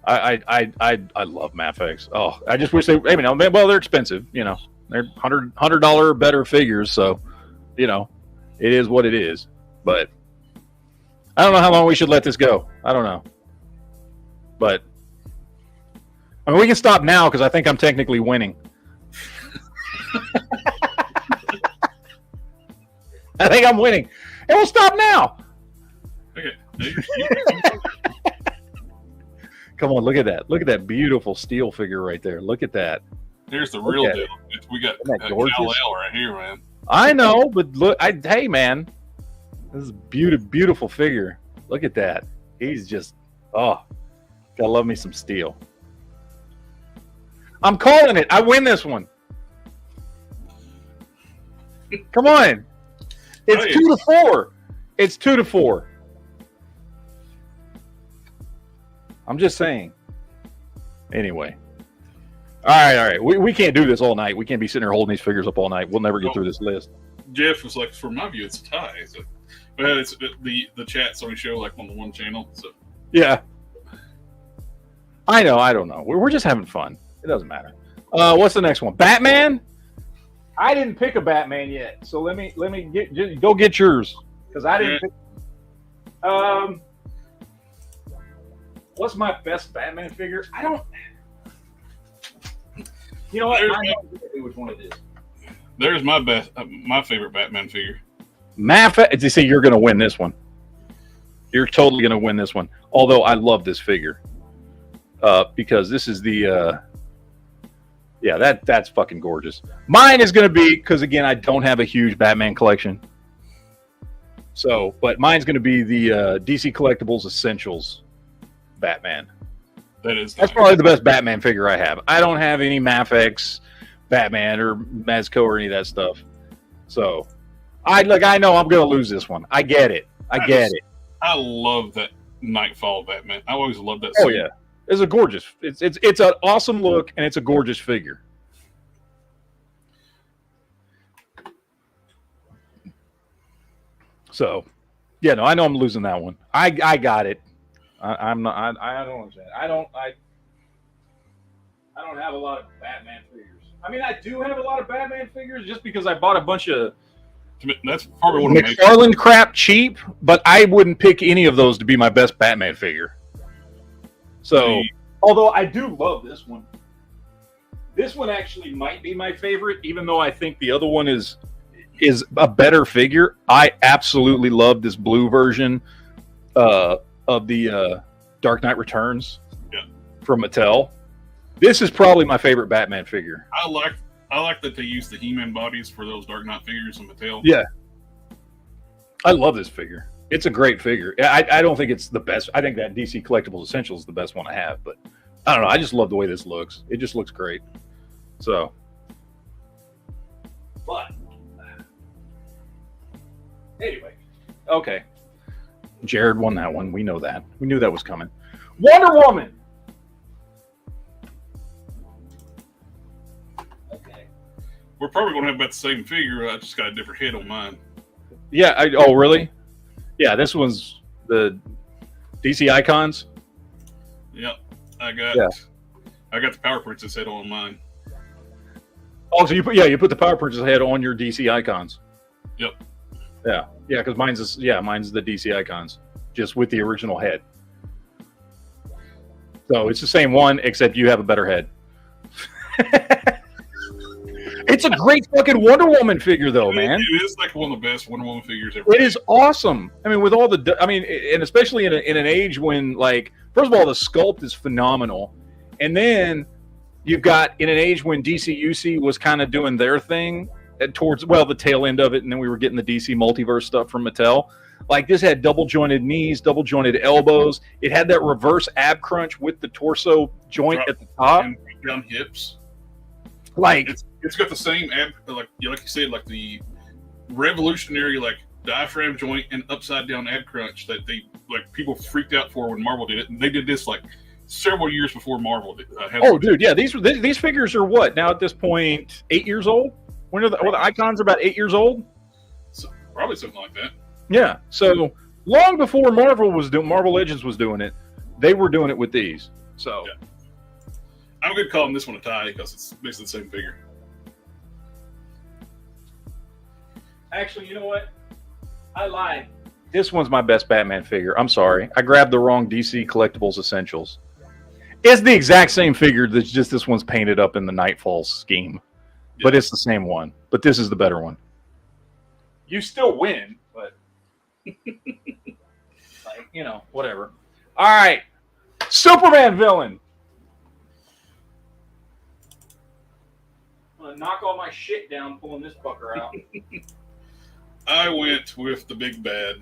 I love Mafex. Oh, I just wish they. Well, they're expensive. They're $100 better figures. So, it is what it is. But I don't know how long we should let this go. I don't know. But we can stop now because I think I'm technically winning. I think I'm winning. And we'll stop now. Okay. Come on, look at that. Look at that beautiful Steel figure right there. Look at that. Here's the real deal. We got Kal-El right here, man. I know, but look, hey, man. This is a beautiful figure. Look at that. He's just, gotta love me some Steel. I'm calling it. I win this one. Come on. It's 2-4. It's 2-4. I'm just saying. Anyway. All right. We can't do this all night. We can't be sitting here holding these figures up all night. We'll never get through this list. Jeff was like, for my view, it's a tie. So, but it's the chat's only show like on the one channel. So yeah. I know. I don't know. We're just having fun. It doesn't matter. What's the next one? Batman? I didn't pick a Batman yet, so let me go get yours because I didn't pick. What's my best Batman figure? I don't. You know what? I don't know which one it is. There's my favorite Batman figure. You see, you're going to win this one. You're totally going to win this one. Although I love this figure because this is the. Yeah, that's fucking gorgeous. Mine is going to be, because again, I don't have a huge Batman collection. So, but mine's going to be the DC Collectibles Essentials Batman. That's nice. Probably the best Batman figure I have. I don't have any Mafex Batman or Mazco or any of that stuff. So, I know I'm going to lose this one. I get it. I love that Nightfall Batman. I always loved that. Oh yeah, it's a gorgeous. It's an awesome look, and it's a gorgeous figure. So, yeah, no, I know I'm losing that one. I got it. I'm not. I don't understand. I don't have a lot of Batman figures. I mean, I do have a lot of Batman figures just because I bought a bunch of that's probably what McFarlane crap cheap, but I wouldn't pick any of those to be my best Batman figure. So, although I do love this one. This one actually might be my favorite, even though I think the other one is a better figure. I absolutely love this blue version of the Dark Knight Returns from Mattel. This is probably my favorite Batman figure. I like that they use the He-Man bodies for those Dark Knight figures in Mattel. Yeah. I love this figure. It's a great figure. I don't think it's the best. I think that DC Collectibles Essentials is the best one I have, but I don't know. I just love the way this looks. It just looks great. So. But. Anyway. Okay. Jared won that one. We know that. We knew that was coming. Wonder Woman! We're probably going to have about the same figure. I just got a different head on mine. Yeah. Oh, really? Yeah, this one's the DC Icons. Yep. I got the Power Princess head on mine. Oh, so you put the Power Princess head on your DC Icons. Yep. Yeah, because mine's the DC Icons, just with the original head. So it's the same one, except you have a better head. It's a great fucking Wonder Woman figure, though, man. It is like one of the best Wonder Woman figures ever. It is awesome. I mean, with all the, and especially in an age when, like, first of all, the sculpt is phenomenal, and then you've got in an age when DCUC was kind of doing their thing towards the tail end of it, and then we were getting the DC multiverse stuff from Mattel. Like, this had double jointed knees, double jointed elbows. It had that reverse ab crunch with the torso joint at the top and down hips. Like, it's got the same ab, like you said, like the revolutionary like diaphragm joint and upside down ab crunch that people freaked out for when Marvel did it, and they did this like several years before Marvel did. Dude, yeah, these figures are what now at this point 8 years old. When are the Icons are about 8 years old? So, probably something like that. Yeah, so long before Marvel Legends was doing it, they were doing it with these. So. Yeah. I'm going to call this one a tie because it's basically the same figure. Actually, you know what? I lied. This one's my best Batman figure. I'm sorry. I grabbed the wrong DC Collectibles Essentials. It's the exact same figure. That's just this one's painted up in the Nightfall scheme. Yeah. But it's the same one. But this is the better one. You still win, but whatever. All right. Superman villain. I'm gonna knock all my shit down pulling this fucker out. I went with the big bad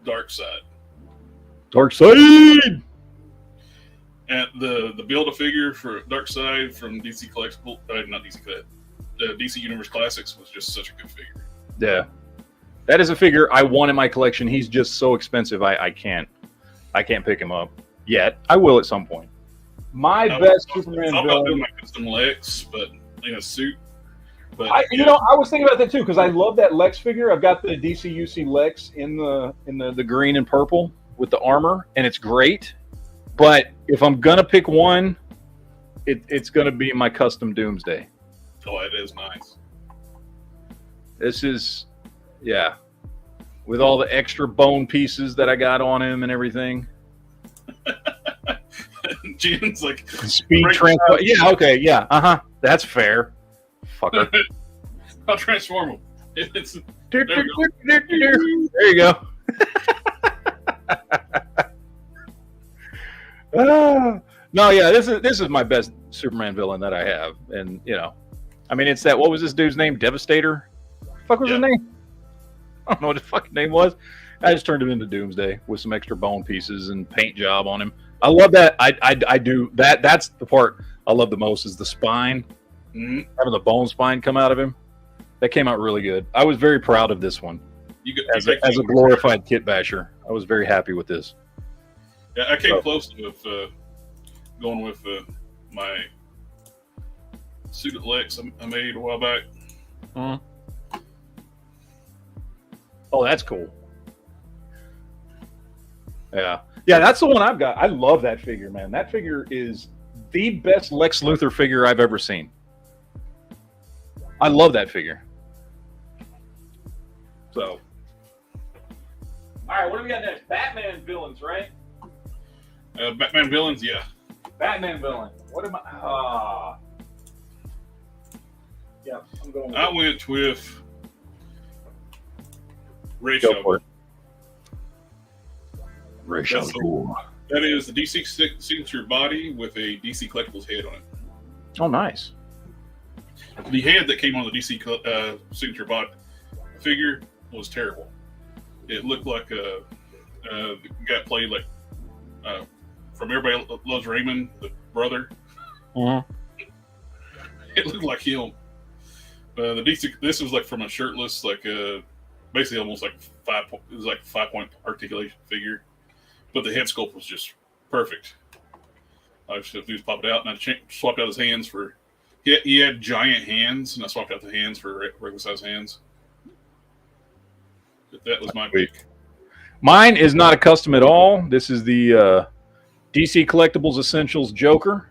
Darkseid. Darkseid! And the Build-A-Figure for Darkseid from DC Collectible, not DC Collectible, DC Universe Classics was just such a good figure. Yeah. That is a figure I want in my collection. He's just so expensive, I can't pick him up yet. I will at some point. My best Superman villain. I'm doing my custom Lex, but in a suit. But I was thinking about that too because I love that Lex figure. I've got the DCUC Lex in the green and purple with the armor, and it's great. But if I'm gonna pick one, it's gonna be my custom Doomsday. Oh, it is nice. This is, yeah, with all the extra bone pieces that I got on him and everything. Jen's like speed transfer. Yeah, okay, yeah, that's fair. Fucker. I'll transform him. There you go. No, yeah, this is my best Superman villain that I have, and I mean, it's that. What was this dude's name? Devastator. Fuck was his name? I don't know what his fucking name was. I just turned him into Doomsday with some extra bone pieces and paint job on him. I love that. I do that. That's the part I love the most is the spine, having the bone spine come out of him. That came out really good. I was very proud of this one. As a glorified kit basher, I was very happy with this. Yeah, I came close with going with my suited Lex I made a while back. Oh, that's cool. Yeah, that's the one I've got. I love that figure, man. That figure is the best Lex Luthor figure I've ever seen. I love that figure. So, all right, what do we got next? Batman villains, right? Batman villains, yeah. Batman villain. What am I? Yeah, I'm going with I went with Ray Show. Ray Show. That is the DC signature body with a DC Collectibles head on it. Oh, nice. The head that came on the DC signature body figure was terrible. It looked like the guy played like from Everybody Loves Raymond, the brother. It looked like him. The DC, this was like from a shirtless, like basically almost like it was like 5-point articulation figure, but the head sculpt was just perfect. I just pop it out, and I swapped out his hands for. He had giant hands, and I swapped out the hands for regular size hands. But that was my pick. Mine is not a custom at all. This is the DC Collectibles Essentials Joker,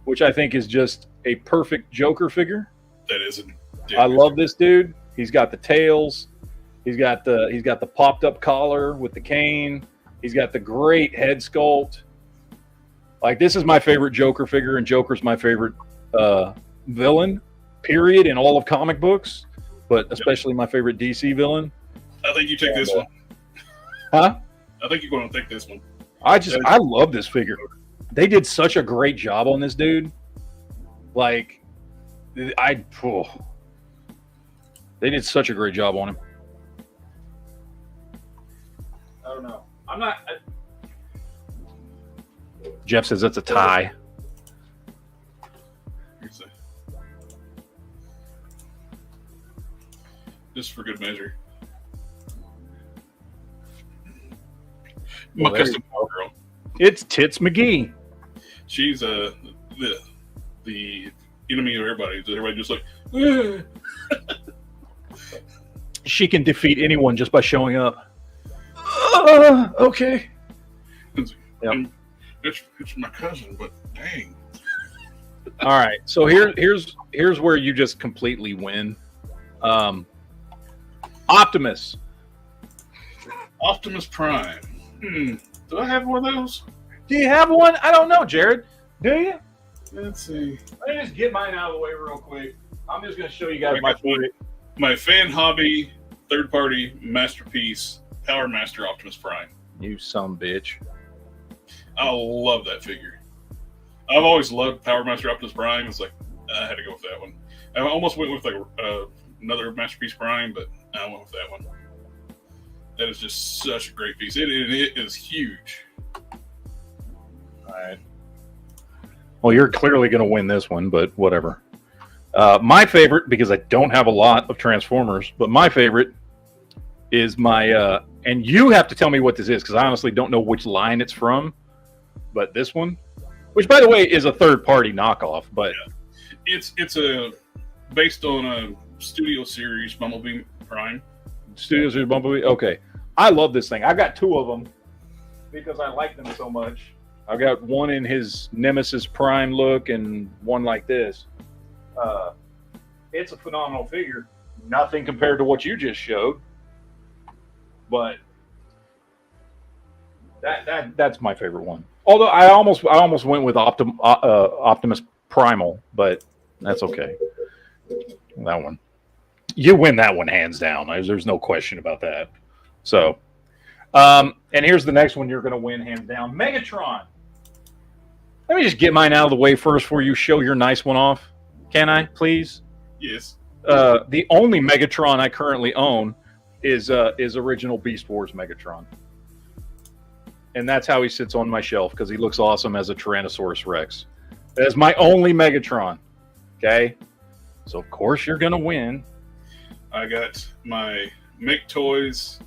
which I think is just a perfect Joker figure. That is. I love this dude. He's got the tails. He's got the popped up collar with the cane. He's got the great head sculpt. Like, this is my favorite Joker figure, and Joker's my favorite villain, period, in all of comic books, but especially my favorite DC villain. I think you take this one. Huh? I think you're going to take this one. I love this figure. They did such a great job on this dude. Like, they did such a great job on him. I don't know. I'm not. Jeff says that's a tie. Just for good measure. Well, my custom girl. It's Tits McGee. She's the enemy of everybody. Everybody just like. She can defeat anyone just by showing up. Okay. Yep. It's my cousin, but dang. All right, so here's where you just completely win. Optimus Prime. Do I have one of those? Do you have one? I don't know, Jared. Do you? Let's see. Let me just get mine out of the way real quick. I'm just going to show you guys my fan hobby, third-party masterpiece, Power Master Optimus Prime. You son bitch. I love that figure. I've always loved Power Master Optimus Prime. It's like, I had to go with that one. I almost went with like another Masterpiece Prime, but I went with that one. That is just such a great piece. It is huge. All right. Well, you're clearly going to win this one, but whatever. My favorite, because I don't have a lot of Transformers, but my favorite is my, and you have to tell me what this is, because I honestly don't know which line it's from, but this one, which, by the way, is a third-party knockoff, but... Yeah. It's based on a Studio Series Bumblebee Prime. Studio Series Bumblebee? Okay. I love this thing. I've got two of them because I like them so much. I've got one in his Nemesis Prime look and one like this. It's a phenomenal figure. Nothing compared to what you just showed, but that's my favorite one. Although I almost went with Optimus Primal, but that's okay. That one, you win that one hands down. There's no question about that. So, and here's the next one you're going to win hands down: Megatron. Let me just get mine out of the way first before you show your nice one off. Can I, please? Yes. The only Megatron I currently own is original Beast Wars Megatron. and that's how he sits on my shelf because he looks awesome as a Tyrannosaurus Rex. That's my only Megatron. Okay, so of course you're gonna win. I got my Make Toys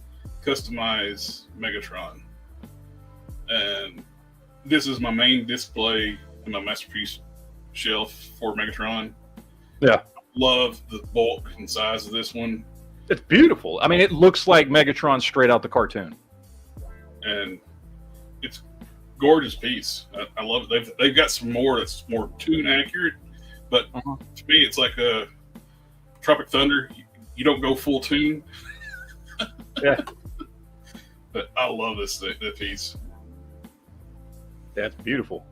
Customize Megatron, and this is my main display in my masterpiece shelf for Megatron. Yeah, love the bulk and size of this one. It's beautiful. I mean, it looks like Megatron straight out the cartoon, and it's gorgeous piece. I love it. They've got some more that's more tune accurate, but to me, it's like a Tropic Thunder. You don't go full tune. Yeah, but I love this piece. That's beautiful.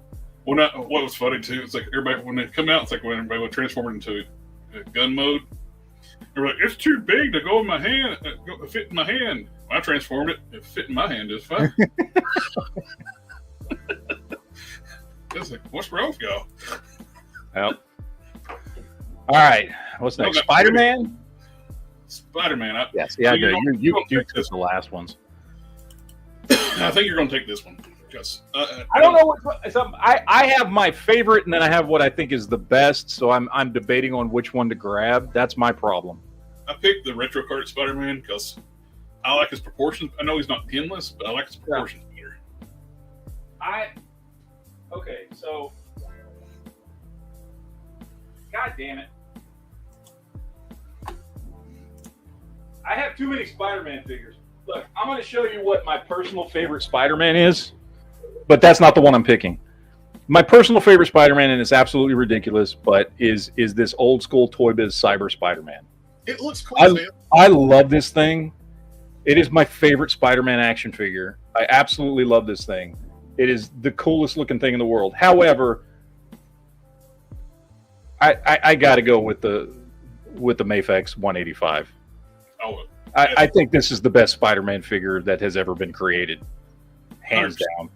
Well, what was funny too, it's like everybody when they come out, it's like when everybody would transform it into gun mode. They're like, it's too big to go in my hand, fit in my hand. I transformed it; it fit in my hand just fine. It's like, what's wrong with y'all? Well, all right. What's next? Spider-Man. Spider-Man. Yes. Yeah. You took the last ones. I think you're going to take this one. Because, I don't know I have my favorite, and then I have what I think is the best. So I'm debating on which one to grab. That's my problem. I picked the retro card Spider-Man because I like his proportions. I know he's not pinless, but I like his proportions better. Okay, so God damn it. I have too many Spider-Man figures. Look, I'm going to show you what my personal favorite Spider-Man is, but that's not the one I'm picking. My personal favorite Spider-Man, and it's absolutely ridiculous, but is this old school Toy Biz Cyber Spider-Man. It looks cool, man. I love this thing. It is my favorite Spider-Man action figure. I absolutely love this thing. It is the coolest looking thing in the world. However, I got to go with the Mafex 185. Oh, I think this is the best Spider-Man figure that has ever been created, hands 100%. Down.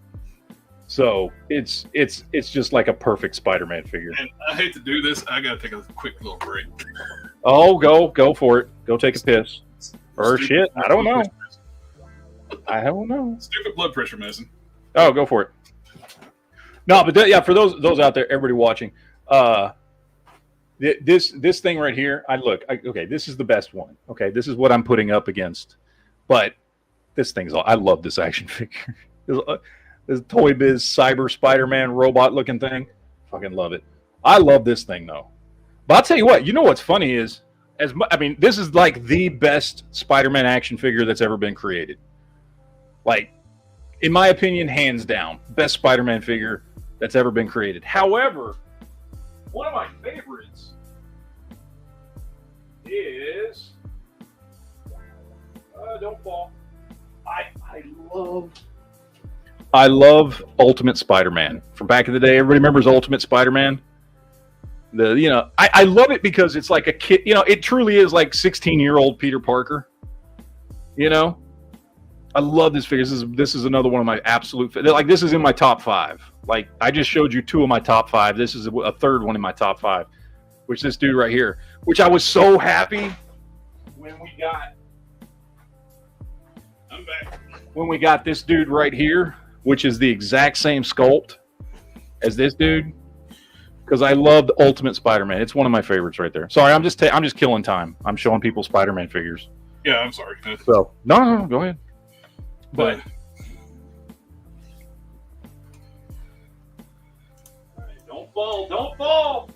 So it's just like a perfect Spider-Man figure. And I hate to do this. I got to take a quick little break. Oh, go for it. Go take a piss. Or shit. I don't know. I don't know. Stupid blood pressure medicine. Oh, go for it. No, but for those out there, everybody watching, this thing right here, okay, this is the best one. Okay, this is what I'm putting up against. But this thing's I love this action figure. This Toy Biz Cyber Spider-Man robot looking thing. Fucking love it. I love this thing though. But I'll tell you what, what's funny is this is like the best Spider-Man action figure that's ever been created. Like, in my opinion, hands down, best Spider-Man figure that's ever been created. However, one of my favorites is don't fall. I love Ultimate Spider-Man from back in the day. Everybody remembers Ultimate Spider-Man. I love it because it's like a kid. It truly is like 16-year-old Peter Parker. I love this figure. This is another one of my absolute. Like, this is in my top 5. Like, I just showed you 2 of my top 5. This is a third one in my top 5, which this dude right here. Which I was so happy when we got. I'm back. When we got this dude right here, which is the exact same sculpt as this dude, because I loved Ultimate Spider-Man. It's one of my favorites right there. Sorry, I'm just killing time. I'm showing people Spider-Man figures. Yeah, I'm sorry. So no, go ahead. But don't fall.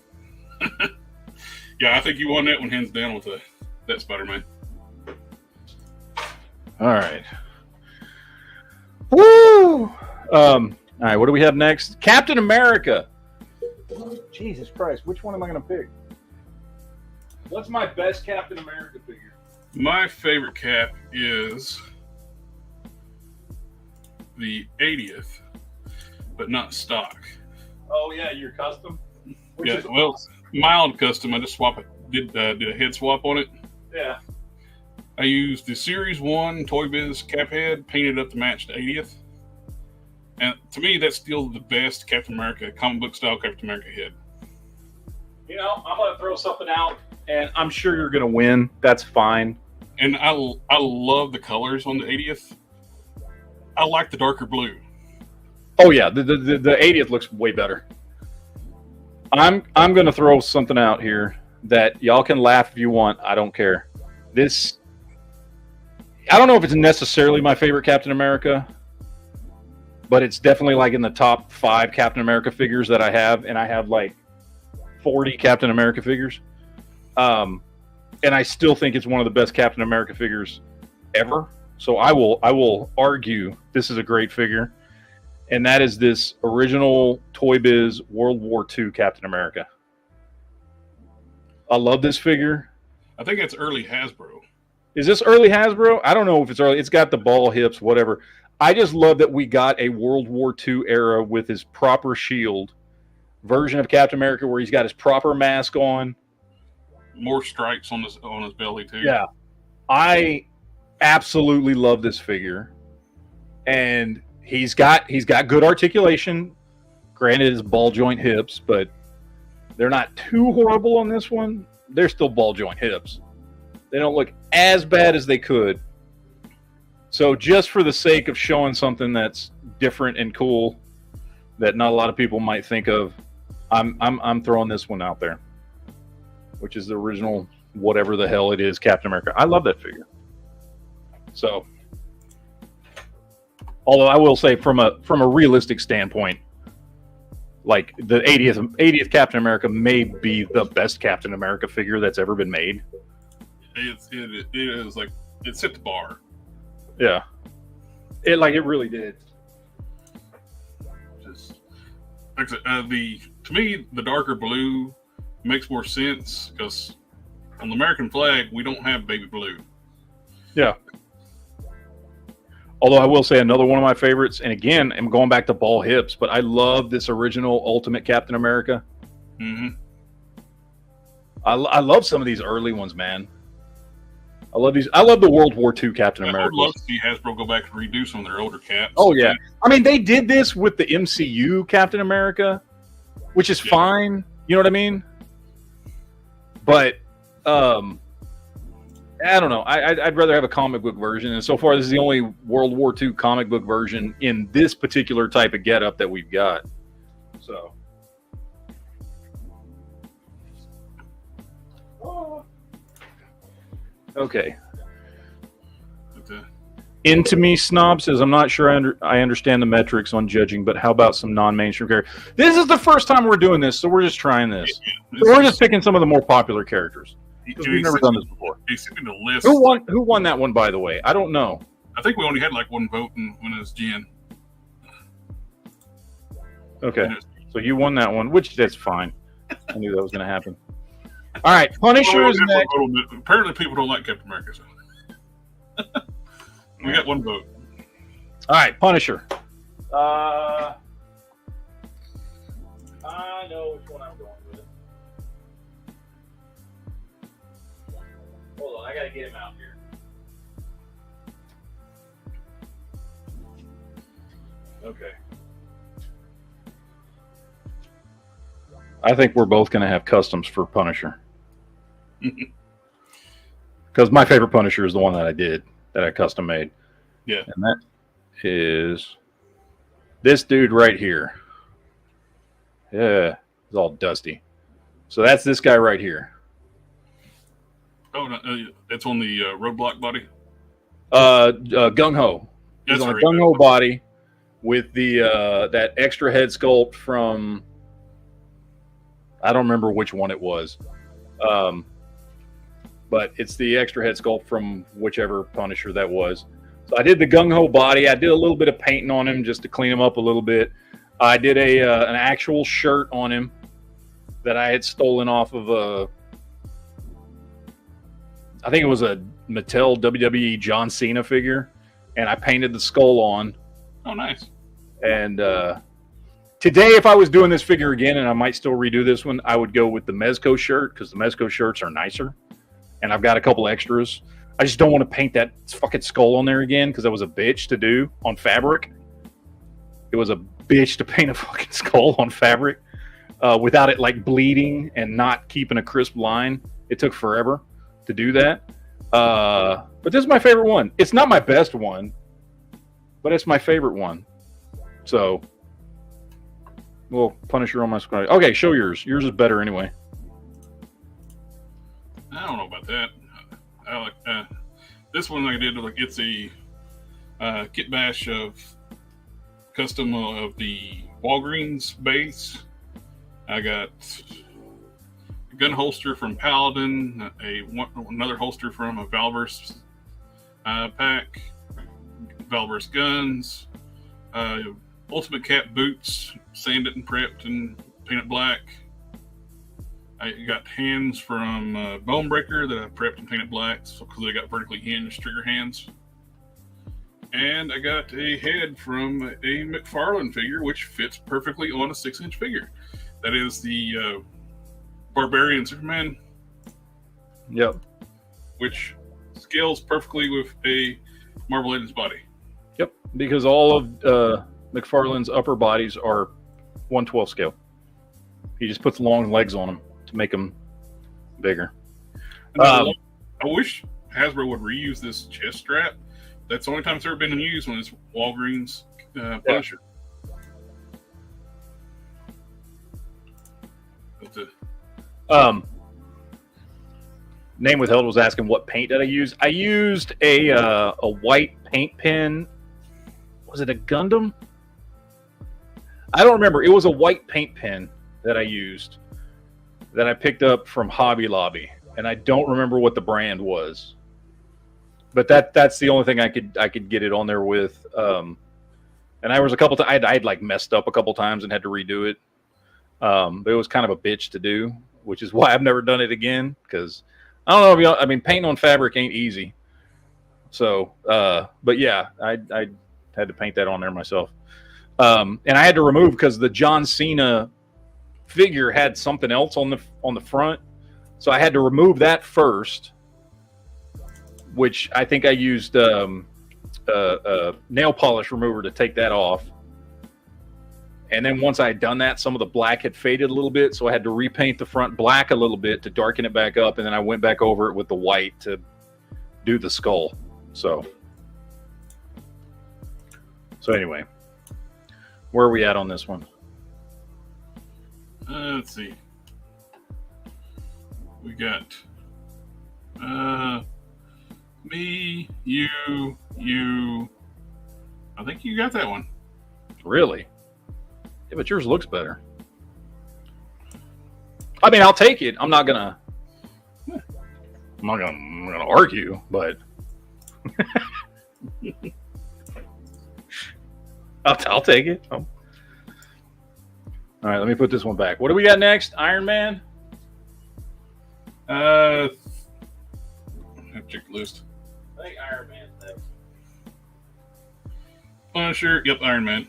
Yeah, I think you won that one hands down with that Spider-Man. All right. Woo! All right, what do we have next? Captain America. Jesus Christ, which one am I going to pick? What's my best Captain America figure? My favorite Cap is the 80th, but not stock. Oh yeah, your custom. Mild custom. I just did a head swap on it. Yeah. I used the Series 1 Toy Biz cap head, painted up to match the 80th. And to me, that's still the best Captain America, comic book style Captain America head. I'm going to throw something out, and I'm sure you're going to win. That's fine. And I love the colors on the 80th. I like the darker blue. Oh yeah, the 80th looks way better. I'm going to throw something out here that y'all can laugh if you want. I don't care. This, I don't know if it's necessarily my favorite Captain America, but it's definitely like in the top 5 Captain America figures that I have, and I have like 40 Captain America figures. And I still think it's one of the best Captain America figures ever. So I will argue this is a great figure, and that is this original Toy Biz World War II Captain America. I love this figure. I think it's early Hasbro. Is this early Hasbro? I don't know if it's early. It's got the ball hips, whatever. I just love that we got a World War II era with his proper shield version of Captain America, where he's got his proper mask on. More stripes on his belly too. Yeah, I absolutely love this figure, and he's got good articulation. Granted, his ball joint hips, but they're not too horrible on this one. They're still ball joint hips. They don't look as bad as they could. So just for the sake of showing something that's different and cool that not a lot of people might think of, I'm throwing this one out there, which is the original whatever the hell it is Captain America. I love that figure. So, although I will say from a realistic standpoint, like the 80th Captain America may be the best Captain America figure that's ever been made. It is like it set the bar. Yeah, it really did. Just like I said, to me the darker blue makes more sense because on the American flag we don't have baby blue. Yeah. Although I will say another one of my favorites, and again, I'm going back to ball hips, but I love this original Ultimate Captain America. Mm-hmm. I love some of these early ones, man. I love these. I love the World War II Captain America. I would love to see Hasbro go back and redo some of their older caps. Oh yeah, I mean they did this with the MCU Captain America, which is fine. You know what I mean? But I don't know. I'd rather have a comic book version, and so far this is the only World War II comic book version in this particular type of getup that we've got. So. Okay. Into Me Snob says, I'm not sure I understand the metrics on judging, but how about some non-mainstream characters? This is the first time we're doing this, so we're just trying this. So we're just picking some of the more popular characters. We've never done this before. He's sent me the list. Who won that one, by the way? I don't know. I think we only had like one vote when it was Jen. Okay. So you won that one, which that's fine. I knew that was going to happen. All right, Punisher is next. Apparently, people don't like Captain America. So. We got one vote. All right, Punisher. I know which one I'm going with. Hold on, I got to get him out here. Okay. I think we're both going to have customs for Punisher. Because my favorite Punisher is the one that I did, that I custom made. Yeah. And that is this dude right here. Yeah, it's all dusty. So that's this guy right here. Oh, no, it's on the roadblock body? Gung Ho. He's on a Gung Ho body with the that extra head sculpt from, I don't remember which one it was. But it's the extra head sculpt from whichever Punisher that was. So I did the Gung Ho body. I did a little bit of painting on him just to clean him up a little bit. I did an actual shirt on him that I had stolen off of I think it was a Mattel WWE John Cena figure, and I painted the skull on. Oh, nice. And today, if I was doing this figure again, and I might still redo this one, I would go with the Mezco shirt because the Mezco shirts are nicer. And I've got a couple extras. I just don't want to paint that fucking skull on there again because that was a bitch to do on fabric. It was a bitch to paint a fucking skull on fabric without it like bleeding and not keeping a crisp line. It took forever to do that. But this is my favorite one. It's not my best one, but it's my favorite one. So Well, Punisher on my screen. Okay, show yours. Yours is better anyway. I don't know about that. I like this one. I did like it's a kit bash of custom of the Walgreens base. I got a gun holster from Paladin, another holster from a Valverse pack, Valverse guns, Ultimate Cap boots, sanded and prepped and painted black. I got hands from Bonebreaker that I prepped and painted black because they got vertically hinged trigger hands. And I got a head from a McFarlane figure, which fits perfectly on a 6-inch figure. That is the Barbarian Superman. Yep. Which scales perfectly with a Marvel Legends body. Yep, because all of McFarlane's upper bodies are 1/12 scale. He just puts long legs on them to make them bigger. I wish Hasbro would reuse this chest strap. That's the only time it's ever been used when it's Walgreens Punisher. Name Withheld was asking what paint did I use. I used a white paint pen. Was it a Gundam? I don't remember. It was a white paint pen that I used that I picked up from Hobby Lobby, and I don't remember what the brand was. But that's the only thing I could get it on there with. And I was a couple times I'd like messed up a couple times and had to redo it. But it was kind of a bitch to do, which is why I've never done it again. Because I don't know if y'all, I mean, painting on fabric ain't easy. So, but yeah, I had to paint that on there myself. And I had to remove because the John Cena figure had something else on the front, so I had to remove that first. Which I think I used nail polish remover to take that off. And then once I had done that, some of the black had faded a little bit, so I had to repaint the front black a little bit to darken it back up, and then I went back over it with the white to do the skull. So anyway, where are we at on this one? Let's see. We got me, you. I think you got that one. Really? Yeah, but yours looks better. I mean, I'll take it. I'm not gonna argue, but I'll take it. Oh. All right, let me put this one back. What do we got next? Iron Man? I have to check the list. I think Iron Man next. Punisher, yep, Iron Man.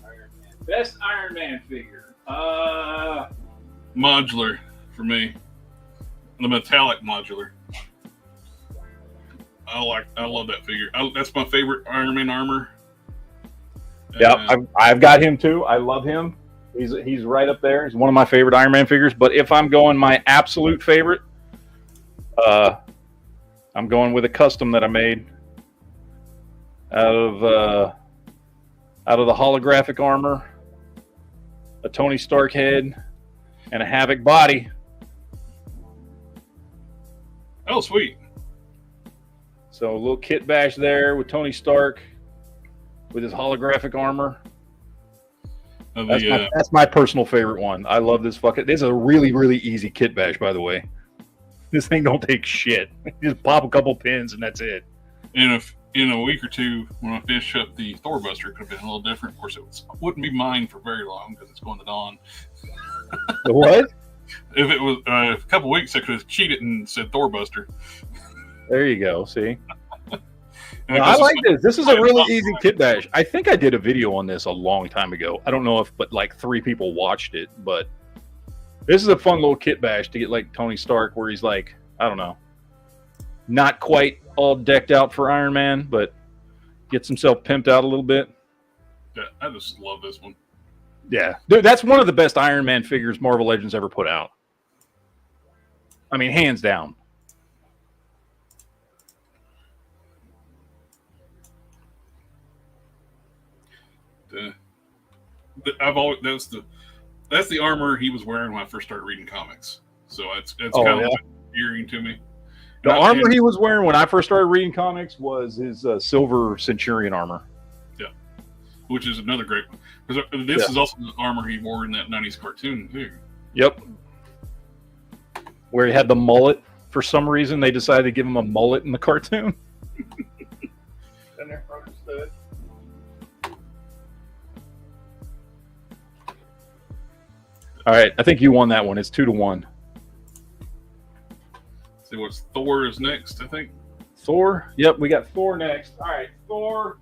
Iron Man. Best Iron Man figure. Modular for me. The metallic modular. I love that figure. That's my favorite Iron Man armor. Yeah, I've got him too. I love him. He's right up there. He's one of my favorite Iron Man figures. But if I'm going my absolute favorite, I'm going with a custom that I made out of the holographic armor, a Tony Stark head, and a Havoc body. Oh, sweet. So a little kit bash there with Tony Stark with his holographic armor. That's my personal favorite one. I love this fucking. This is a really, really easy kit bash, by the way. This thing don't take shit. You just pop a couple pins and that's it. And if in a week or two, when I finish up the Thor Buster, it could have been a little different. Of course, it wouldn't be mine for very long because it's going to Dawn. The what? If it was a couple weeks, I could have cheated and said Thor Buster. There you go. See. No, I like this. This is a really easy kit bash. I think I did a video on this a long time ago. I don't know if, but like 3 people watched it. But this is a fun little kit bash to get like Tony Stark, where he's like, I don't know, not quite all decked out for Iron Man, but gets himself pimped out a little bit. Yeah, I just love this one. Yeah, dude, that's one of the best Iron Man figures Marvel Legends ever put out. I mean, hands down. I've always that's the armor he was wearing when I first started reading comics. So it's kind of eerie to me. The armor he was wearing when I first started reading comics was his silver Centurion armor. Yeah, which is another great one. Because this is also the armor he wore in that 90s cartoon, too. Yep. Where he had the mullet. For some reason, they decided to give him a mullet in the cartoon. All right, I think you won that one. It's 2-1. See what's Thor is next, I think. Thor? Yep, we got Thor next. All right, Thor.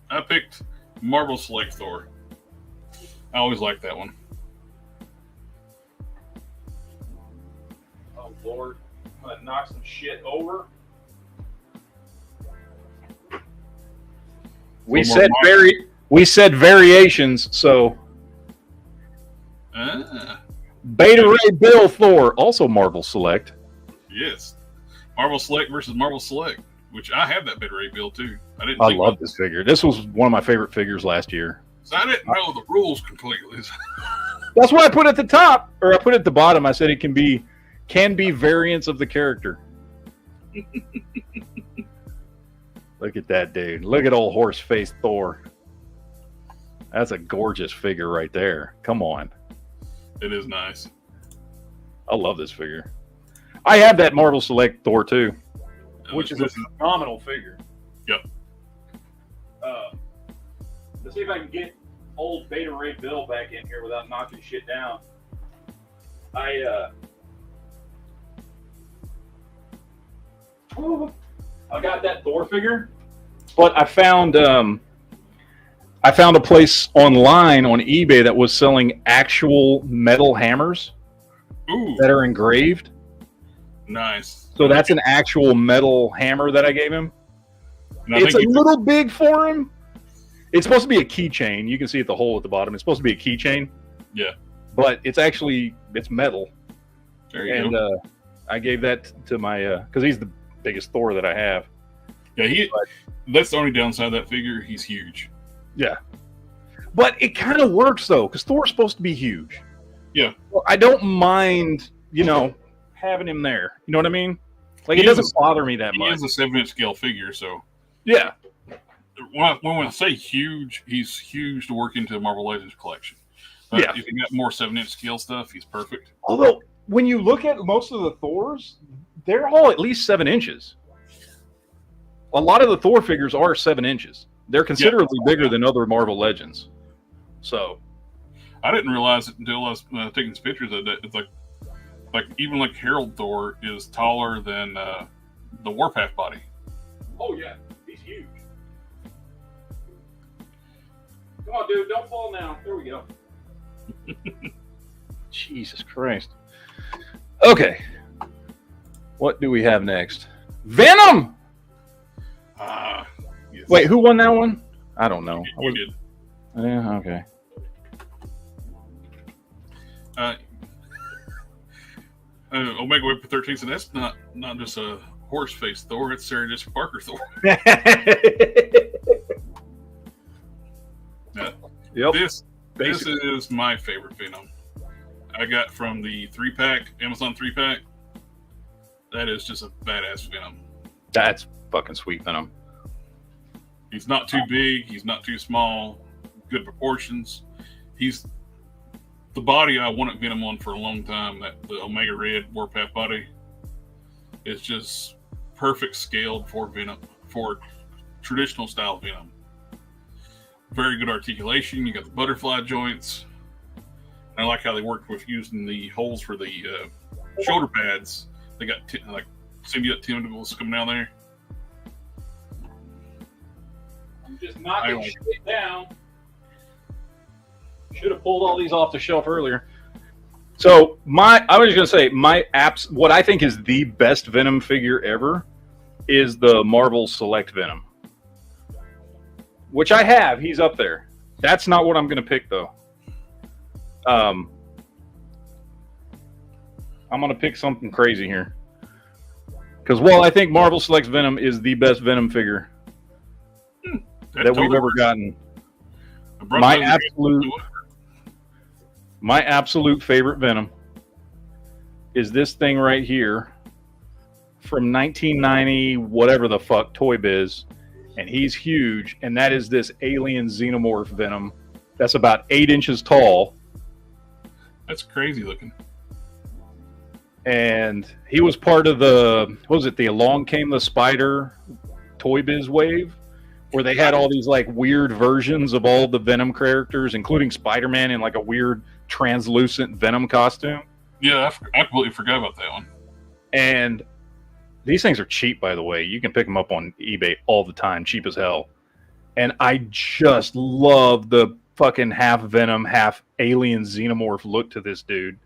I picked Marvel Select Thor. I always liked that one. Oh, Lord. I'm going to knock some shit over. We said variations, so Beta Ray Bill Thor, also Marvel Select. Yes. Marvel Select versus Marvel Select, which I have that Beta Ray Bill too. I love this figure. This was one of my favorite figures last year. So I didn't know the rules completely. That's why I put it at the top, or I put it at the bottom. I said it can be variants of the character. Look at that dude. Look at old horse-faced Thor. That's a gorgeous figure right there. Come on. It is nice. I love this figure. I have that Marvel Select Thor too, which is a phenomenal figure. Yep. Let's see if I can get old Beta Ray Bill back in here without knocking shit down. I got that Thor figure, but I found a place online on eBay that was selling actual metal hammers that are engraved. Nice. So that's an actual metal hammer that I gave him. It's a little big for him. It's supposed to be a keychain. You can see the hole at the bottom. It's supposed to be a keychain. Yeah. But it's metal. There you go. I gave that to my because he's the biggest Thor that I have. Yeah, that's the only downside of that figure. He's huge. Yeah. But it kind of works though, because Thor's supposed to be huge. Yeah. Well, I don't mind, having him there. You know what I mean? Like it doesn't bother me that much. He is a 7-inch scale figure, so yeah. When I say huge, he's huge to work into a Marvel Legends collection. But if you got more 7-inch scale stuff, he's perfect. Although when you look at most of the Thors, they're all at least 7 inches. A lot of the Thor figures are 7 inches. They're considerably bigger than other Marvel Legends. So, I didn't realize it until I was taking some pictures of it. It's like even like Herald Thor is taller than the Warpath body. Oh yeah, he's huge. Come on, dude, don't fall now. There we go. Jesus Christ. Okay. What do we have next? Venom! Yes. Wait, who won that one? I don't know. You did. Yeah, okay. Omega Web 13 said that's not just a horse face Thor, it's Sarah Jessica Parker Thor. Yep. This is my favorite Venom. I got from the 3-pack, Amazon 3-pack. That is just a badass Venom. That's fucking sweet Venom. He's not too big. He's not too small. Good proportions. He's the body I wanted Venom on for a long time. The Omega Red Warpath body is just perfect scaled for Venom, for traditional style Venom. Very good articulation. You got the butterfly joints. I like how they worked with using the holes for the shoulder pads. They got symbiote tentacles coming down there. I'm just knocking shit down. Should have pulled all these off the shelf earlier. So I was just gonna say what I think is the best Venom figure ever is the Marvel Select Venom, which I have. He's up there. That's not what I'm gonna pick though. I'm gonna pick something crazy here. Because while I think Marvel Selects Venom is the best Venom figure that we've ever gotten, my absolute favorite Venom is this thing right here from 1990, whatever the fuck, Toy Biz, and he's huge, and that is this alien xenomorph Venom that's about 8 inches tall. That's crazy looking. And he was part of the, what was it, the Along Came the Spider Toy Biz wave, where they had all these like weird versions of all the Venom characters, including Spider-Man in like a weird translucent Venom costume. Yeah, I completely forgot about that one. And these things are cheap, by the way. You can pick them up on eBay all the time, cheap as hell. And I just love the fucking half Venom, half alien xenomorph look to this dude.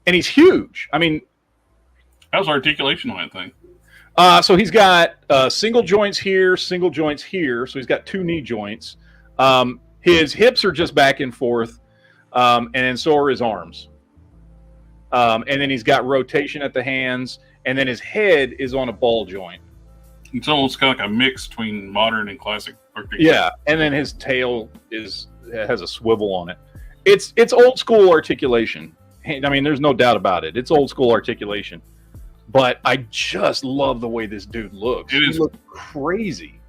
And he's huge. I mean, how's articulation on that thing? So he's got single joints here, single joints here. So he's got 2 knee joints. His hips are just back and forth, and then so are his arms. And then he's got rotation at the hands, and then his head is on a ball joint. It's almost kind of like a mix between modern and classic articulation. Yeah, and then his tail has a swivel on it. It's old school articulation. I mean, there's no doubt about it. It's old school articulation. But I just love the way this dude looks. He looks crazy.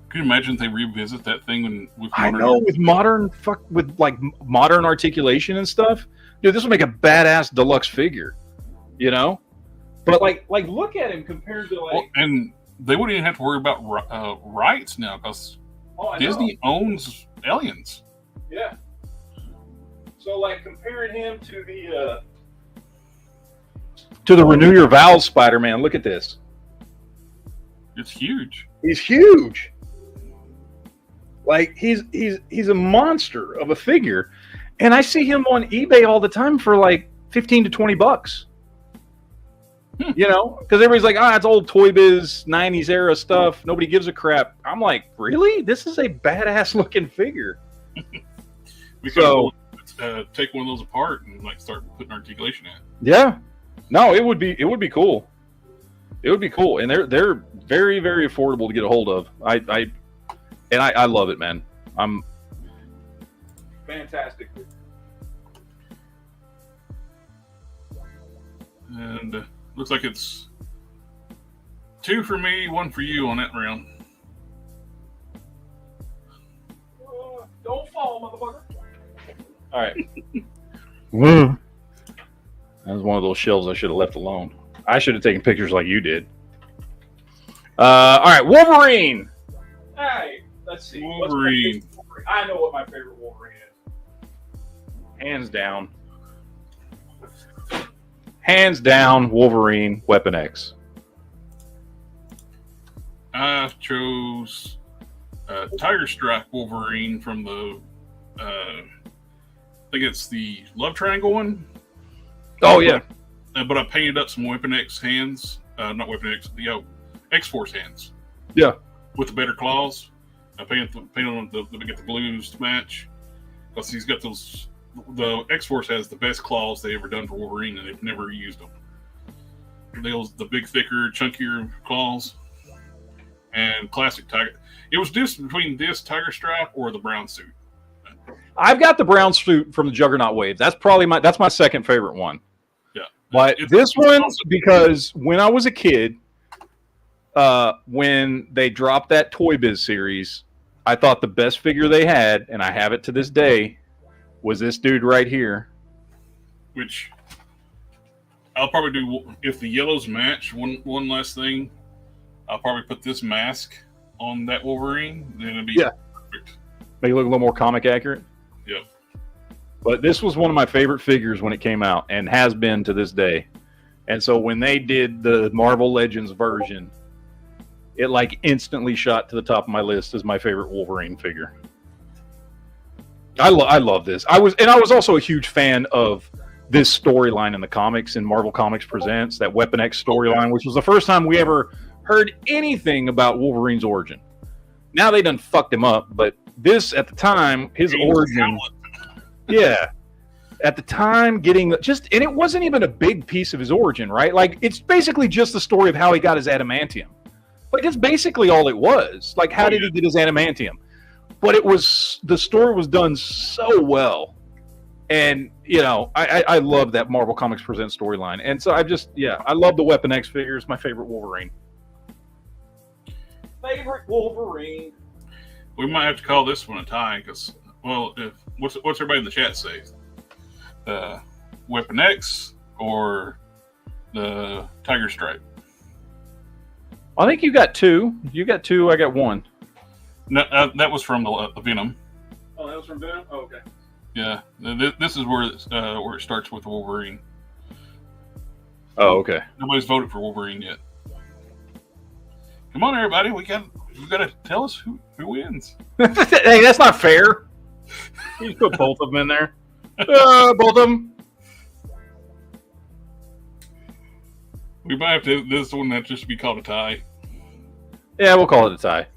Can you imagine if they revisit that thing with modern articulation and stuff? Dude, this would make a badass deluxe figure. You know? But like look at him compared to like. Well, and they wouldn't even have to worry about rights now because Disney owns Aliens. Yeah. So like comparing him to the Renew Your Vows Spider-Man, look at this. It's huge. He's huge. Like he's a monster of a figure. And I see him on eBay all the time for like $15 to $20. You know, because everybody's like, it's old Toy Biz 90s era stuff. Nobody gives a crap. I'm like, really? This is a badass looking figure. So take one of those apart and like start putting articulation in. Yeah. No, it would be cool. It would be cool. And they're very, very affordable to get a hold of. I love it, man. I'm fantastic. And looks like it's 2 for me, 1 for you on that round. Don't fall, motherfucker. All right. That was one of those shelves I should have left alone. I should have taken pictures like you did. All right, Wolverine. Hey, let's see. Wolverine. I know what my favorite Wolverine is. Hands down. Hands down, Wolverine, Weapon X. I chose Tiger Stripe Wolverine from the, I think it's the Love Triangle one. Oh, yeah. But I painted up some Weapon X hands. Not Weapon X, the X-Force hands. Yeah. With the better claws. I painted them to get the blues to match. Because he's got those... The X-Force has the best claws they ever done for Wolverine, and they've never used them. The big, thicker, chunkier claws. And classic Tiger. It was just between this Tiger Stripe or the brown suit. I've got the brown suit from the Juggernaut wave. That's probably my second favorite one. Yeah. But this one, because when I was a kid, when they dropped that Toy Biz series, I thought the best figure they had, and I have it to this day, was this dude right here. Which I'll probably do, if the yellows match, one last thing, I'll probably put this mask on that Wolverine, then it'd be perfect. Make it look a little more comic accurate. Yep. But this was one of my favorite figures when it came out, and has been to this day. And so when they did the Marvel Legends version, it like instantly shot to the top of my list as my favorite Wolverine figure. I love this. I was also a huge fan of this storyline in the comics, in Marvel Comics Presents, that Weapon X storyline, which was the first time we ever heard anything about Wolverine's origin. Now they done fucked him up, but this, at the time, his origin... Yeah. at the time, getting and it wasn't even a big piece of his origin, right? Like, it's basically just the story of how he got his adamantium. Like, it's basically all it was. Like, how did he get his adamantium? But the story was done so well. And, you know, I love that Marvel Comics Presents storyline. And so I love the Weapon X figures. My favorite Wolverine. We might have to call this one a tie because, well, what's everybody in the chat say? The Weapon X or the Tiger Stripe? I think you got two. You got two. I got one. No, that was from the Venom. Oh, that was from Venom? Oh, okay. Yeah, this is where it starts with Wolverine. Oh, okay. Nobody's voted for Wolverine yet. Come on, everybody! You got to tell us who wins. Hey, that's not fair. You just put both of them in there. Both of them. We might have to. This one that just be called a tie. Yeah, we'll call it a tie.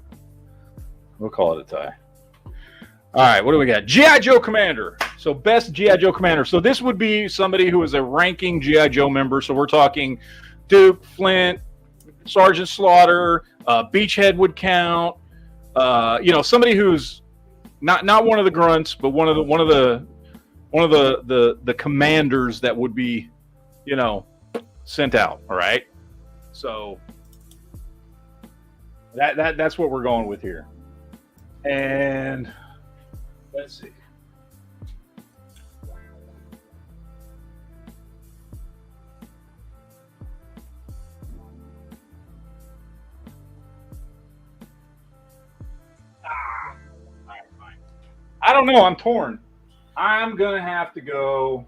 All right, what do we got? G.I. Joe Commander. So best G.I. Joe Commander. So this would be somebody who is a ranking G.I. Joe member. So we're talking Duke, Flint, Sergeant Slaughter, Beachhead would count. You know, somebody who's not one of the grunts, but one of the commanders that would be, you know, sent out. All right. So that's what we're going with here. And let's see. I don't know. I'm torn. I'm going to have to go.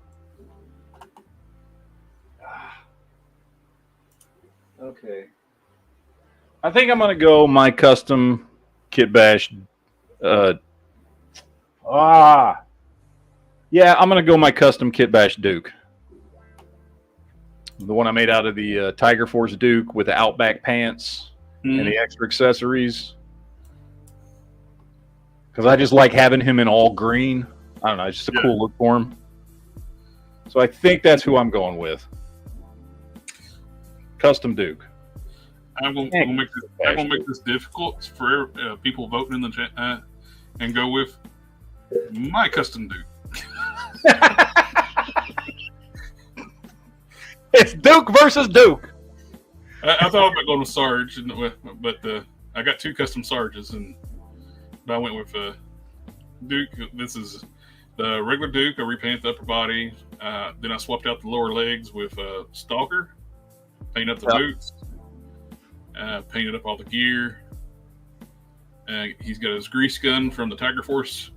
Okay. I think I'm going to go my custom Kit Bash. Yeah, I'm going to go my custom Kit Bash Duke. The one I made out of the Tiger Force Duke with the Outback pants and the extra accessories. Because I just like having him in all green. I don't know. It's just a cool look for him. So I think that's who I'm going with. Custom Duke. I'm going to make this difficult for people voting in the chat and go with my custom Duke. It's Duke versus Duke. I thought about going with Sarge, but I got two custom Sarges, but I went with Duke. This is the regular Duke. I repainted the upper body. Then I swapped out the lower legs with Stalker. Painted up the boots. Painted up all the gear. He's got his grease gun from the Tiger Force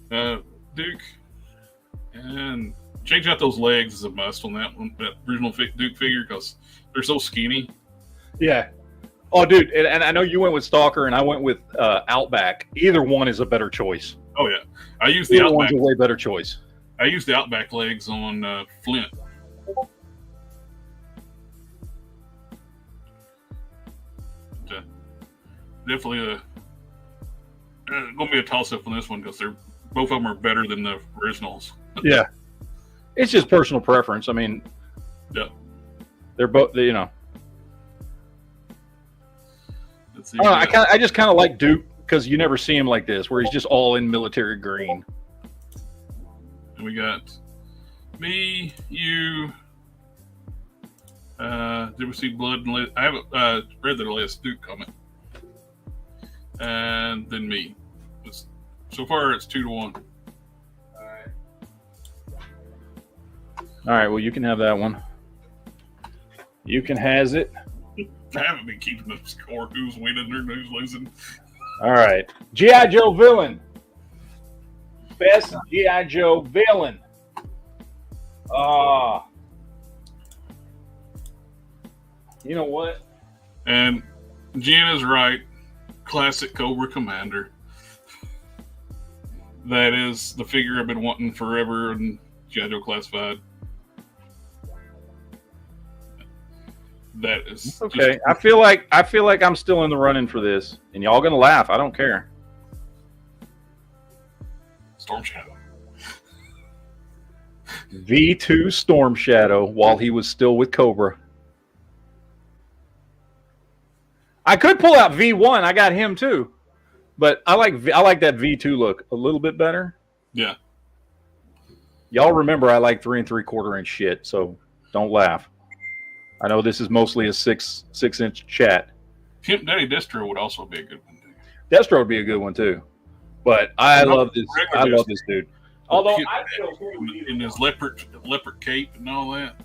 Duke. And changing out those legs is a must on that original Duke figure because they're so skinny. Yeah. Oh, dude, and I know you went with Stalker and I went with Outback. Either one is a better choice. Oh, yeah. I used the Outback. One's a way better choice. I used the Outback legs on Flint. Definitely going to be a toss-up on this one because both of them are better than the originals. Yeah. It's just personal preference. I mean, yeah. They're both, you know. Let's see, I just kind of like Duke because you never see him like this, where he's just all in military green. And we got me, you. Did we see Blood and I haven't read the latest Duke comment. And then me. So far, it's 2-1. All right. Well, you can have that one. You can has it. I haven't been keeping the score. Who's winning and who's losing. All right. G.I. Joe villain. Best G.I. Joe villain. You know what? And Gina's right. Classic Cobra Commander. That is the figure I've been wanting forever in G.I. Joe Classified. That is okay. I feel like I'm still in the running for this, and y'all gonna laugh. I don't care. Storm Shadow. V2 Storm Shadow while he was still with Cobra. I could pull out V1. I got him too, but I like that V2 look a little bit better. Yeah. Y'all remember I like 3 3/4 inch shit, so don't laugh. I know this is mostly a 6-inch chat. Pimp Daddy Destro would also be a good one too. Destro would be a good one too, but I love this. I love this dude. Although I feel in his leopard cape and all that.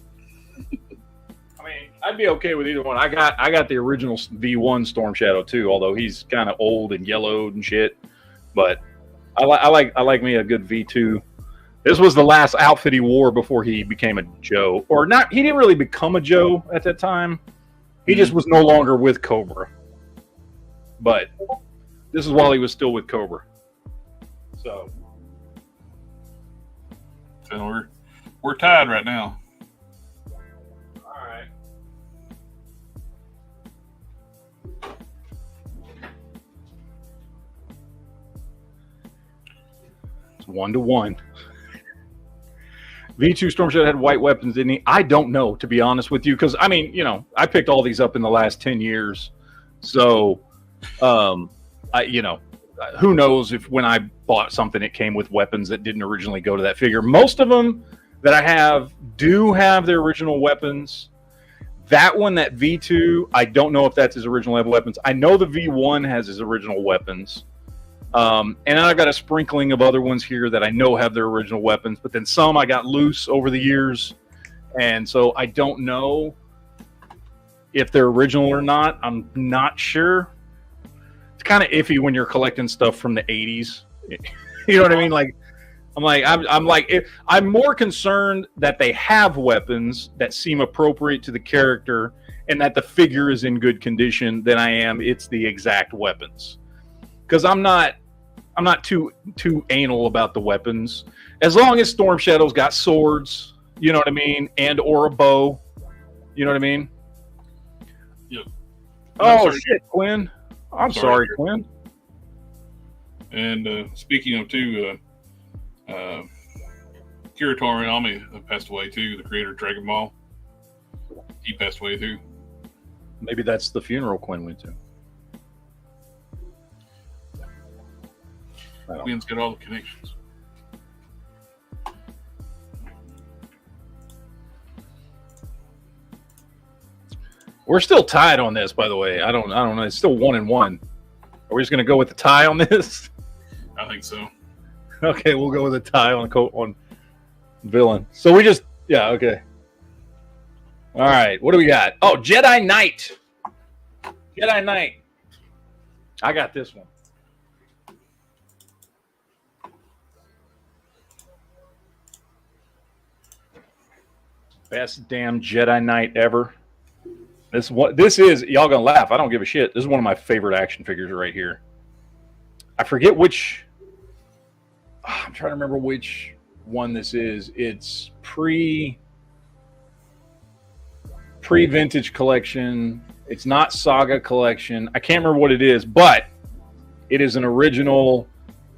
I mean, I'd be okay with either one. I got the original V1 Storm Shadow too, although he's kind of old and yellowed and shit. But I like me a good V2. This was the last outfit he wore before he became a Joe, or not. He didn't really become a Joe at that time. He just was no longer with Cobra. But this is while he was still with Cobra. So we're tied right now. It's 1-1. V2 Storm Shadow had white weapons, didn't he? I don't know, to be honest with you, because I mean, I picked all these up in the last 10 years, so who knows if when I bought something it came with weapons that didn't originally go to that figure. Most of them that I have do have their original weapons. That one, that V2, I don't know if that's his original weapons. I know the V1 has his original weapons. And I've got a sprinkling of other ones here that I know have their original weapons, but then some I got loose over the years, and so I don't know if they're original or not. I'm not sure. It's kind of iffy when you're collecting stuff from the 80s. You know what I mean? I'm more concerned that they have weapons that seem appropriate to the character and that the figure is in good condition than I am it's the exact weapons. Because I'm not too anal about the weapons. As long as Storm Shadow's got swords, you know what I mean, and or a bow, you know what I mean. Yep. Oh shit, Quinn. I'm sorry, Quinn. And speaking of Kira Toriyama passed away too. The creator of Dragon Ball, he passed away too. Maybe that's the funeral Quinn went to. Quinn's got all the connections. We're still tied on this, by the way. I don't know. It's still 1-1. Are we just going to go with the tie on this? I think so. Okay, we'll go with a tie on villain. So we just okay. All right, what do we got? Oh, Jedi Knight. Jedi Knight. I got this one. Best damn Jedi Knight ever. This is y'all gonna laugh. I don't give a shit. This is one of my favorite action figures right here. I forget which. I'm trying to remember which one this is. It's pre-vintage collection. It's not Saga collection. I can't remember what it is, but it is an original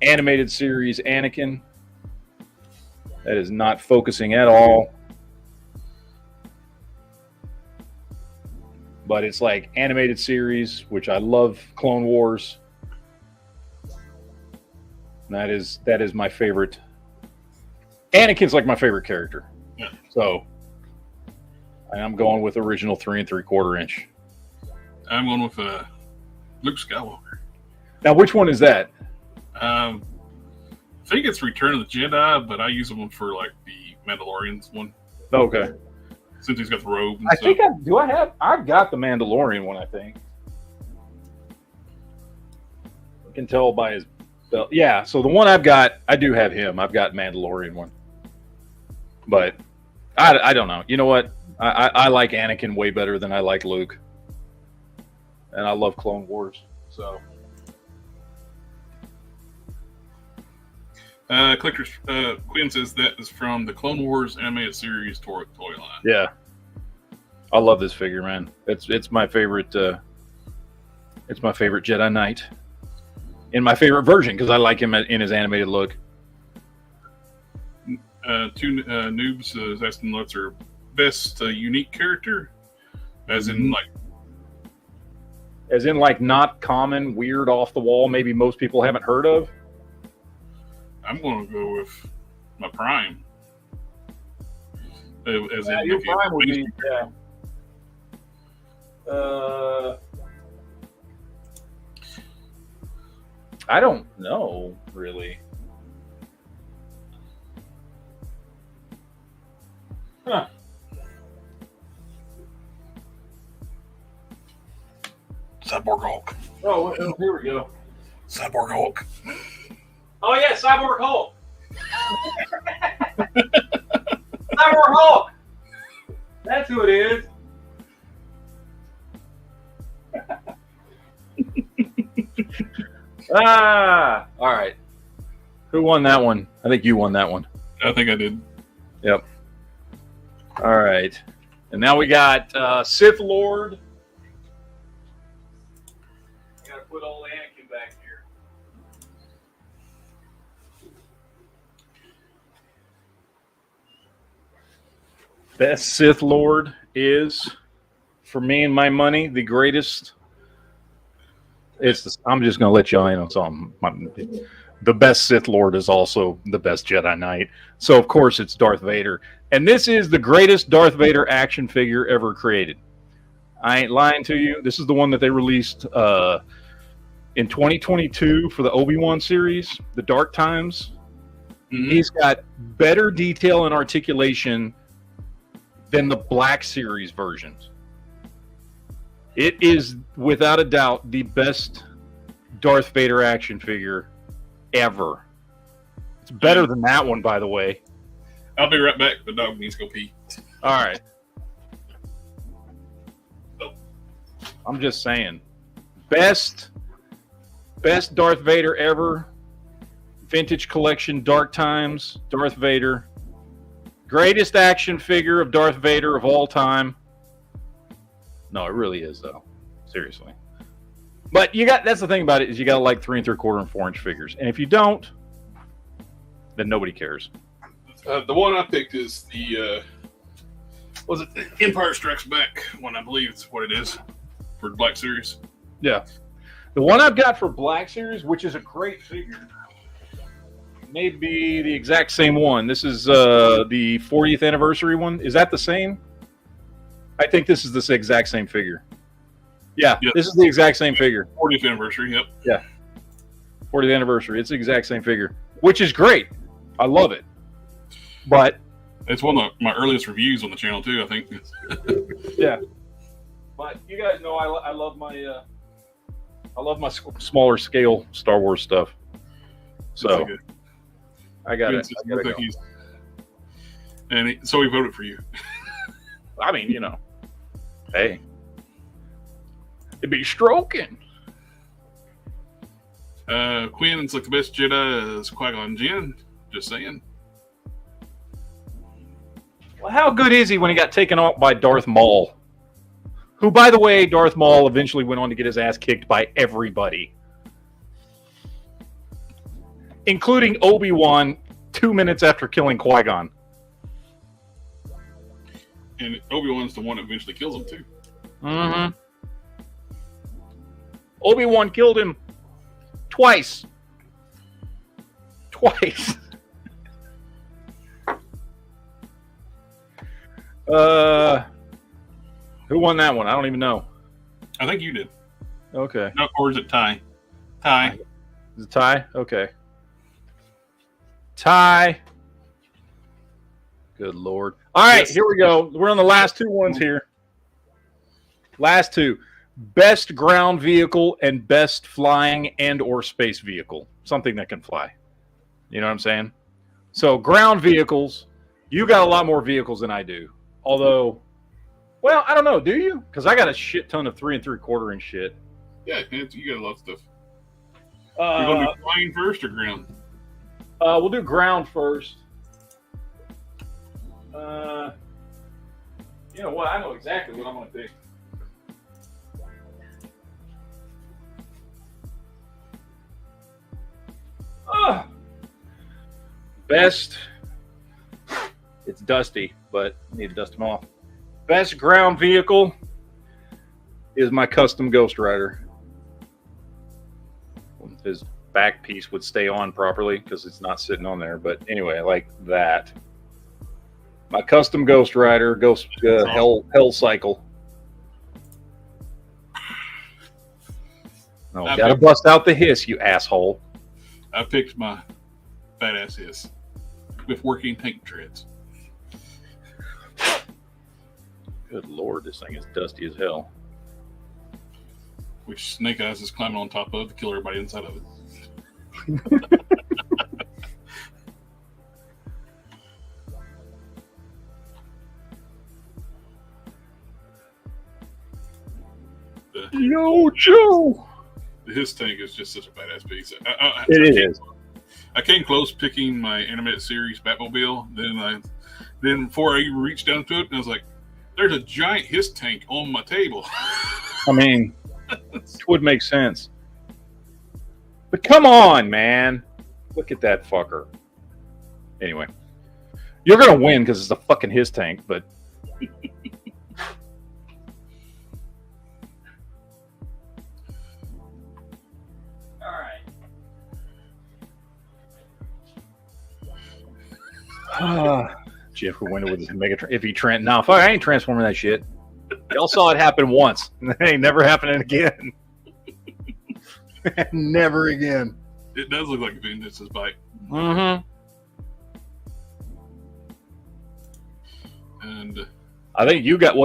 animated series Anakin. That is not focusing at all. But it's like animated series, which I love. Clone Wars. That is my favorite. Anakin's like my favorite character. Yeah. So I'm going with original 3 3/4 inch. I'm going with Luke Skywalker. Now, which one is that? I think it's Return of the Jedi, but I use them for like the Mandalorian's one. Okay. Since he's got the robe and stuff. Think I've got the Mandalorian one, I think. I can tell by his belt. Yeah, so the one I've got, I do have him. I've got Mandalorian one. But I don't know. You know what? I like Anakin way better than I like Luke. And I love Clone Wars. So Quinn says that is from the Clone Wars animated series toy line. Yeah, I love this figure, man. It's my favorite. It's my favorite Jedi Knight, in my favorite version because I like him in his animated look. Two noobs is asking what's their best unique character, as in like not common, weird, off the wall. Maybe most people haven't heard of. I'm going to go with my Prime. As in, your Prime would be I don't know really. Huh. Cyborg Hulk. Oh, here we go. Cyborg Hulk. Oh yeah, Cyborg Hulk. Cyborg Hulk. That's who it is. All right. Who won that one? I think you won that one. I think I did. Yep. All right. And now we got Sith Lord. I gotta put old Anakin back here. Best Sith Lord is, for me and my money, the greatest. I'm just going to let y'all in on something. The best Sith Lord is also the best Jedi Knight. So, of course, it's Darth Vader. And this is the greatest Darth Vader action figure ever created. I ain't lying to you. This is the one that they released in 2022 for the Obi-Wan series, The Dark Times. Mm-hmm. He's got better detail and articulation than the Black Series versions. It is, without a doubt, the best Darth Vader action figure ever. It's better than that one, by the way. I'll be right back. The dog needs to go pee. All right. I'm just saying. Best Darth Vader ever. Vintage collection, Dark Times, Darth Vader. Greatest action figure of Darth Vader of all time. No, it really is, though. Seriously. But that's the thing about it, is you got to like 3 3/4 and 4-inch figures. And if you don't, then nobody cares. The one I picked is the was it the Empire Strikes Back one? I believe it's what it is for the Black Series. Yeah. The one I've got for Black Series, which is a great figure, may be the exact same one. This is the 40th anniversary one. Is that the same? I think this is the exact same figure. Yeah, yep. This is the exact same figure. 40th anniversary, yep. Yeah. 40th anniversary. It's the exact same figure, which is great. I love it. But it's one of my earliest reviews on the channel too, I think. Yeah. But you guys know I love my smaller scale Star Wars stuff. So I got it. So he voted for you. I mean, hey, it'd be stroking. Quinn's like the best Jedi is Qui-Gon Jinn. Just saying. Well, how good is he when he got taken out by Darth Maul? Who, by the way, Darth Maul eventually went on to get his ass kicked by everybody, including Obi-Wan 2 minutes after killing Qui-Gon. And Obi-Wan's the one that eventually kills him, too. Mm-hmm. Obi-Wan killed him twice. Twice. Who won that one? I don't even know. I think you did. Okay. No, or is it tie? Tie. Is it tie? Okay. Tie. Good Lord. All right, here we go. We're on the last two ones here. Last two. Best ground vehicle and best flying and or space vehicle. Something that can fly. You know what I'm saying? So ground vehicles, you got a lot more vehicles than I do. Although, well, I don't know. Do you? Because I got a shit ton of 3 3/4 inch shit. Yeah, you got a lot of stuff. You're going to do flying first or ground? We'll do ground first. You know what? I know exactly what I'm going to pick. Best It's dusty, but I need to dust them off. Best ground vehicle is my custom Ghost Rider. His back piece would stay on properly because it's not sitting on there. But anyway, I like that. My custom Ghost Rider, Hell Cycle. No, gotta bust out the hiss, you asshole. I picked my badass hiss with working tank treads. Good Lord, this thing is dusty as hell. Which Snake Eyes is climbing on top of to kill everybody inside of it. Yo, Joe! His tank is just such a badass piece. It is. I came close picking my animated series Batmobile. Then before I even reached down to it, I was like, "There's a giant Hiss tank on my table." I mean, it would make sense. But come on, man! Look at that fucker. Anyway, you're gonna win because it's a fucking Hiss tank, but. Jeff would win it with his Megatron. If he no, fuck, I ain't transforming that shit. Y'all saw it happen once. It ain't never happening again. Never again. It does look like Vengeance's bike. Mm-hmm. And I think you got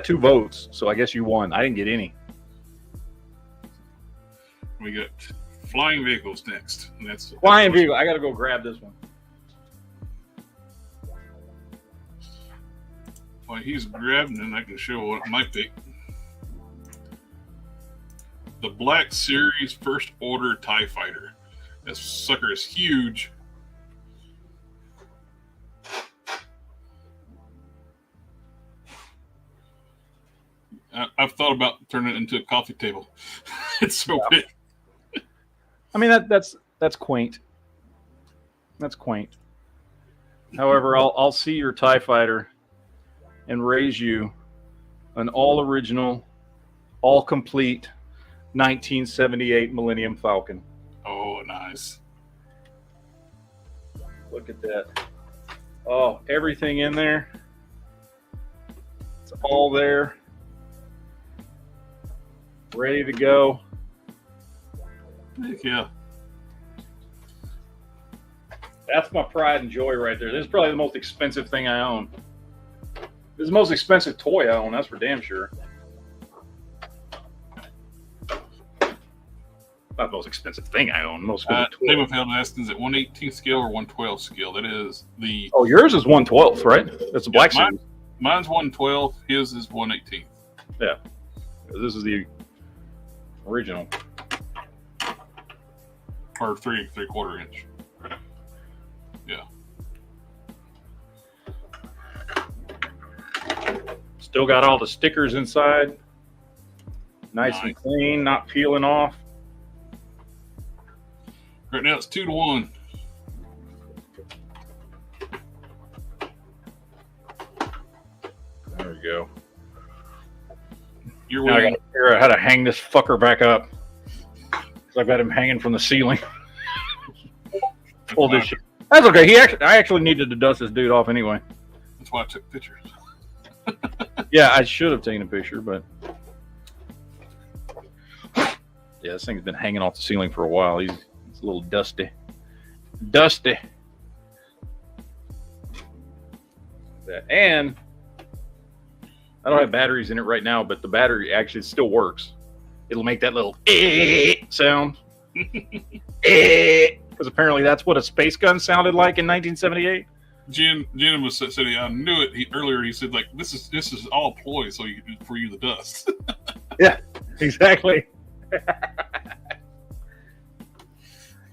2 votes, so I guess you won. I didn't get any. We got flying vehicles next. And that's flying vehicle. I gotta go grab this one. While he's grabbing it, I can show what my pick. The Black Series First Order TIE Fighter. This sucker is huge. I've thought about turning it into a coffee table. It's so big. I mean, that's quaint. That's quaint. However, I'll see your TIE Fighter and raise you an all-original, all-complete 1978 Millennium Falcon. Oh, nice. Look at that. Oh, everything in there. It's all there. Ready to go. Heck yeah. That's my pride and joy right there. This is probably the most expensive thing I own. This is the most expensive toy I own, that's for damn sure. Not the most expensive thing I own. Most Name of Hell Aston's at 1/18 scale or 1/12 scale. That is the. Oh, yours is 1/12, right? That's the black series. Mine's 1/12. His is 1/18. Yeah, this is the original. Or 3/4 inch. Yeah. Still got all the stickers inside. Nice and clean, not peeling off. Right now it's 2-1. There we go. You're now I gotta figure out how to hang this fucker back up. Because I've got him hanging from the ceiling. Pull this shit. That's okay. I actually needed to dust this dude off anyway. That's why I took pictures. Yeah, I should have taken a picture, but yeah, this thing's been hanging off the ceiling for a while. He's a little dusty. Dusty. And I don't have batteries in it right now, but the battery actually still works. It'll make that little sound. Because apparently that's what a space gun sounded like in 1978. Jim was said I knew it. Earlier he said like this is all ploy so for you the dust. Yeah, exactly.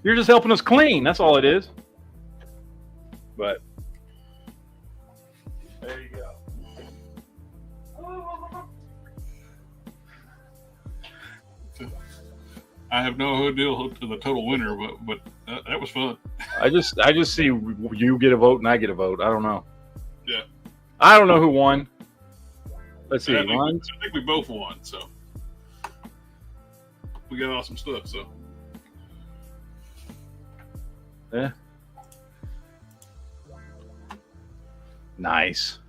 You're just helping us clean. That's all it is. But there you go. I have no idea to the total winner, but that was fun. I just see you get a vote and I get a vote. I don't know. Yeah. I don't know who won. Let's see. I think we both won, so we got awesome stuff. So yeah. Nice.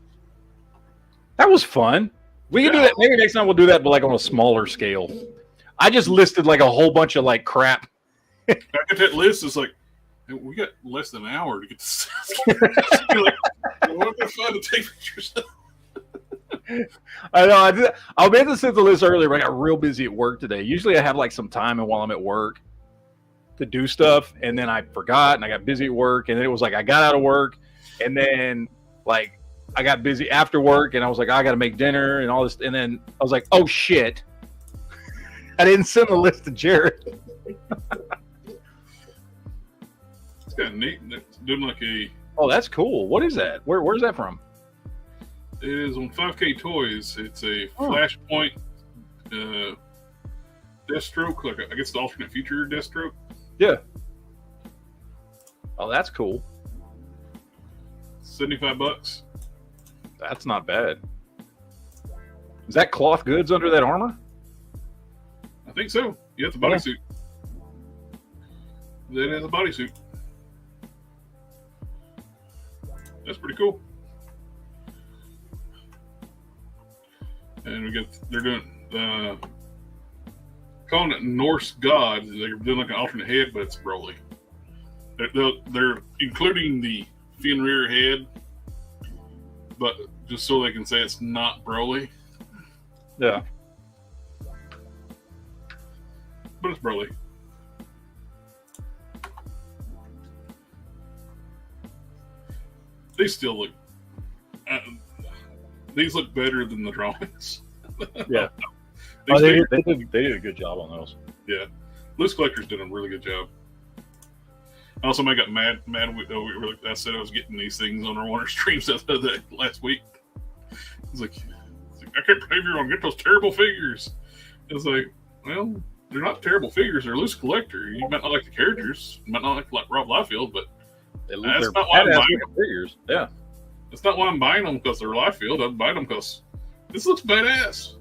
That was fun. We can do that. Maybe next time we'll do that, but like on a smaller scale. I just listed like a whole bunch of like crap. Back at that list, it's like we got less than an hour to get this. Like, what if fun to take pictures? I know. I meant to send the list earlier, but I got real busy at work today. Usually, I have like some time, and while I'm at work, to do stuff, and then I forgot, and I got busy at work, and then it was like I got out of work, and then like I got busy after work, and I was like, I got to make dinner and all this, and then I was like, oh shit, I didn't send the list to Jared. It's kind of neat. It's doing like a. Oh, that's cool. What is that? Where's that from? It is on 5K Toys. It's a Flashpoint Deathstroke, like I guess the alternate future Deathstroke. Yeah. Oh, that's cool. $75. That's not bad. Is that cloth goods under that armor? I think so. Yeah, it's a bodysuit. That is a bodysuit. That's pretty cool. And they're doing calling it Norse gods. They're doing like an alternate head, but it's Broly. They're including the Fenrir head, but just so they can say it's not Broly. Yeah. But it's Broly. They still look. These look better than the drawings. Yeah. They did a good job on those. Yeah. Loose Collector's did a really good job. Also, I got mad with I said I was getting these things on our one of our streams last week. It's like, I can't believe you're going to get those terrible figures. It's like, well, they're not terrible figures. They're Loose Collector. You might not like the characters. You might not like Rob Liefeld, but that's not why I'm buying them. Figures. Yeah. That's not why I'm buying them because they're Liefeld. I'm buying them because this looks badass.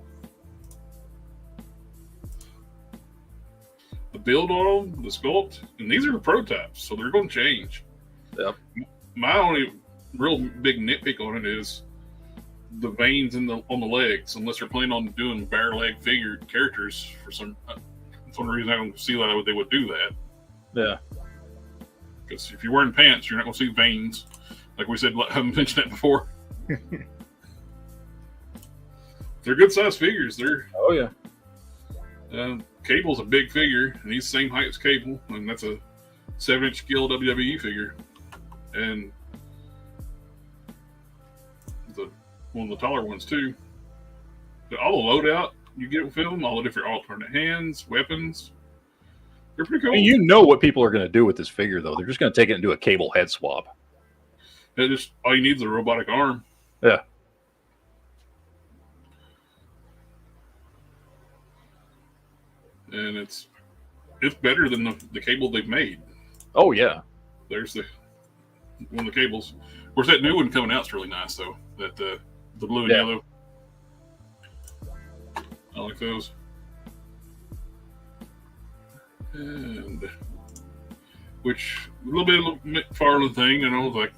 The build on them, the sculpt, and these are the prototypes, so they're going to change. Yep. My only real big nitpick on it is the veins on the legs. Unless they're planning on doing bare leg figured characters for some reason, I don't see why they would do that. Yeah. Because if you're wearing pants, you're not going to see veins. Like we said, I haven't mentioned that before. They're good sized figures. Oh yeah. Cable's a big figure, and he's the same height as Cable, and that's a 7-inch scale WWE figure. And one of the taller ones too. But all the loadout you get with them, all the different alternate hands, weapons, they're pretty cool. And you know what people are going to do with this figure, though. They're just going to take it and do a Cable head swap. All you need is a robotic arm. Yeah. And it's better than the Cable they've made. Oh yeah. There's one of the Cables. Of course, that new one coming out is really nice though. That the blue and yellow. I like those. And which a little bit of McFarlane thing, you know, like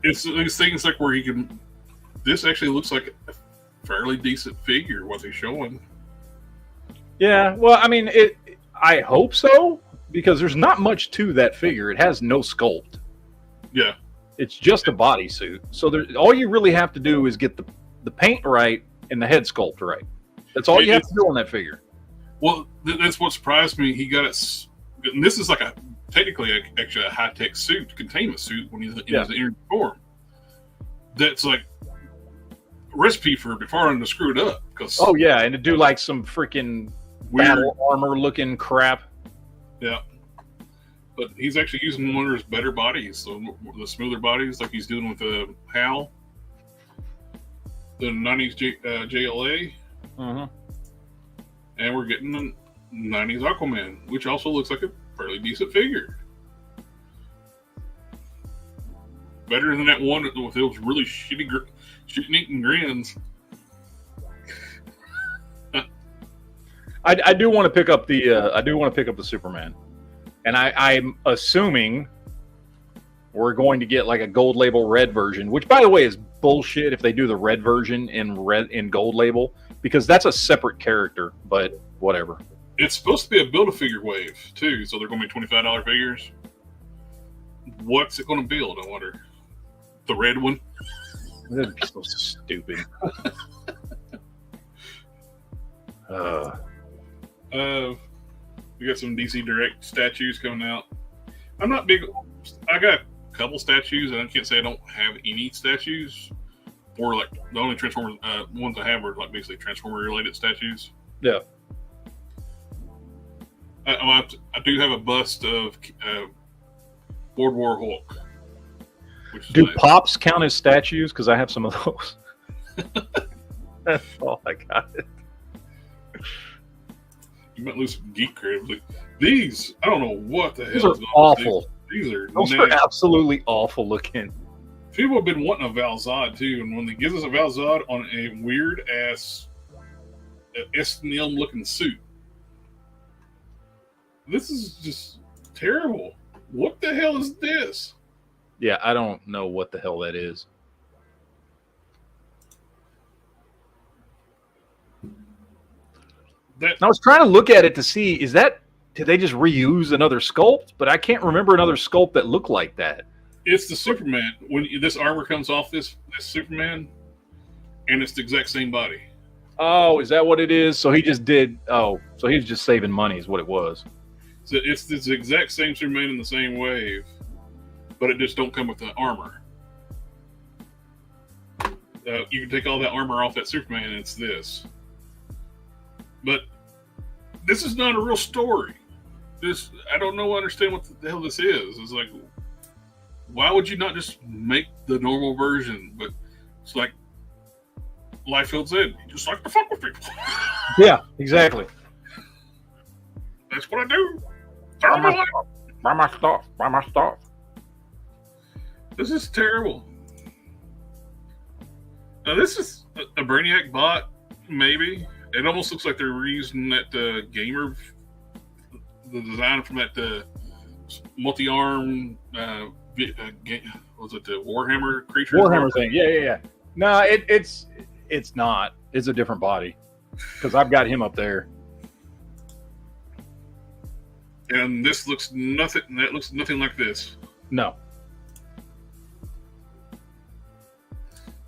it's these things like where he can. This actually looks like a fairly decent figure. What he's showing. Yeah, well, I mean, I hope so, because there's not much to that figure. It has no sculpt. Yeah. It's just a bodysuit. So all you really have to do is get the paint right and the head sculpt right. That's all you have to do on that figure. Well, that's what surprised me. He got it. And this is like technically a high-tech suit, containment suit when he's in his inner form. That's like a recipe for McFarlane to screw it up. Oh, yeah, and to do like some freaking battle armor looking crap. Yeah. But he's actually using one of his better bodies, so the smoother bodies, like he's doing with the HAL, the 90s JLA. Uh-huh. And we're getting the 90s Aquaman, which also looks like a fairly decent figure. better than that one with those really shitty eating grins. I do want to pick up the Superman, and I'm assuming we're going to get like a gold label red version, which by the way is bullshit if they do the red version in gold label, because that's a separate character. But whatever. It's supposed to be a Build-A-Figure wave too, so they're going to be $25 figures. What's it going to build? I wonder. The red one. That'd be so stupid. We got some DC Direct statues coming out. I'm not big. I got a couple statues, and I can't say I don't have any statues. Or like the only Transformers ones I have are like basically Transformer related statues. Yeah. I do have a bust of World War Hulk. Do nice. Pops count as statues? Because I have some of those. That's all I got. You might lose some geek credit. Like, these, I don't know what the hell. These are awful. These are those are absolutely awful looking. People have been wanting a Val-Zod too, and when they give us a Val-Zod on a weird ass SNL looking suit, this is just terrible. What the hell is this? Yeah, I don't know what the hell that is. I was trying to look at it to see, did they just reuse another sculpt? But I can't remember another sculpt that looked like that. It's the Superman. When this armor comes off this Superman, and it's the exact same body. Oh, is that what it is? So he just did. Oh, so he was just saving money, is what it was. So it's this exact same Superman in the same wave, but it just don't come with the armor. You can take all that armor off that Superman, and it's this. But this is not a real story. I don't understand what the hell this is. It's like, why would you not just make the normal version? But it's like Liefeld said, you just like to fuck with people. Yeah, exactly. That's what I do. Buy my stuff. This is terrible. Now this is a Brainiac bot, maybe. It almost looks like they're reusing that gamer, the design from that multi-arm, was it the Warhammer creature? Warhammer thing, yeah. No, it's not. It's a different body because I've got him up there. And this looks nothing. That looks nothing like this. No.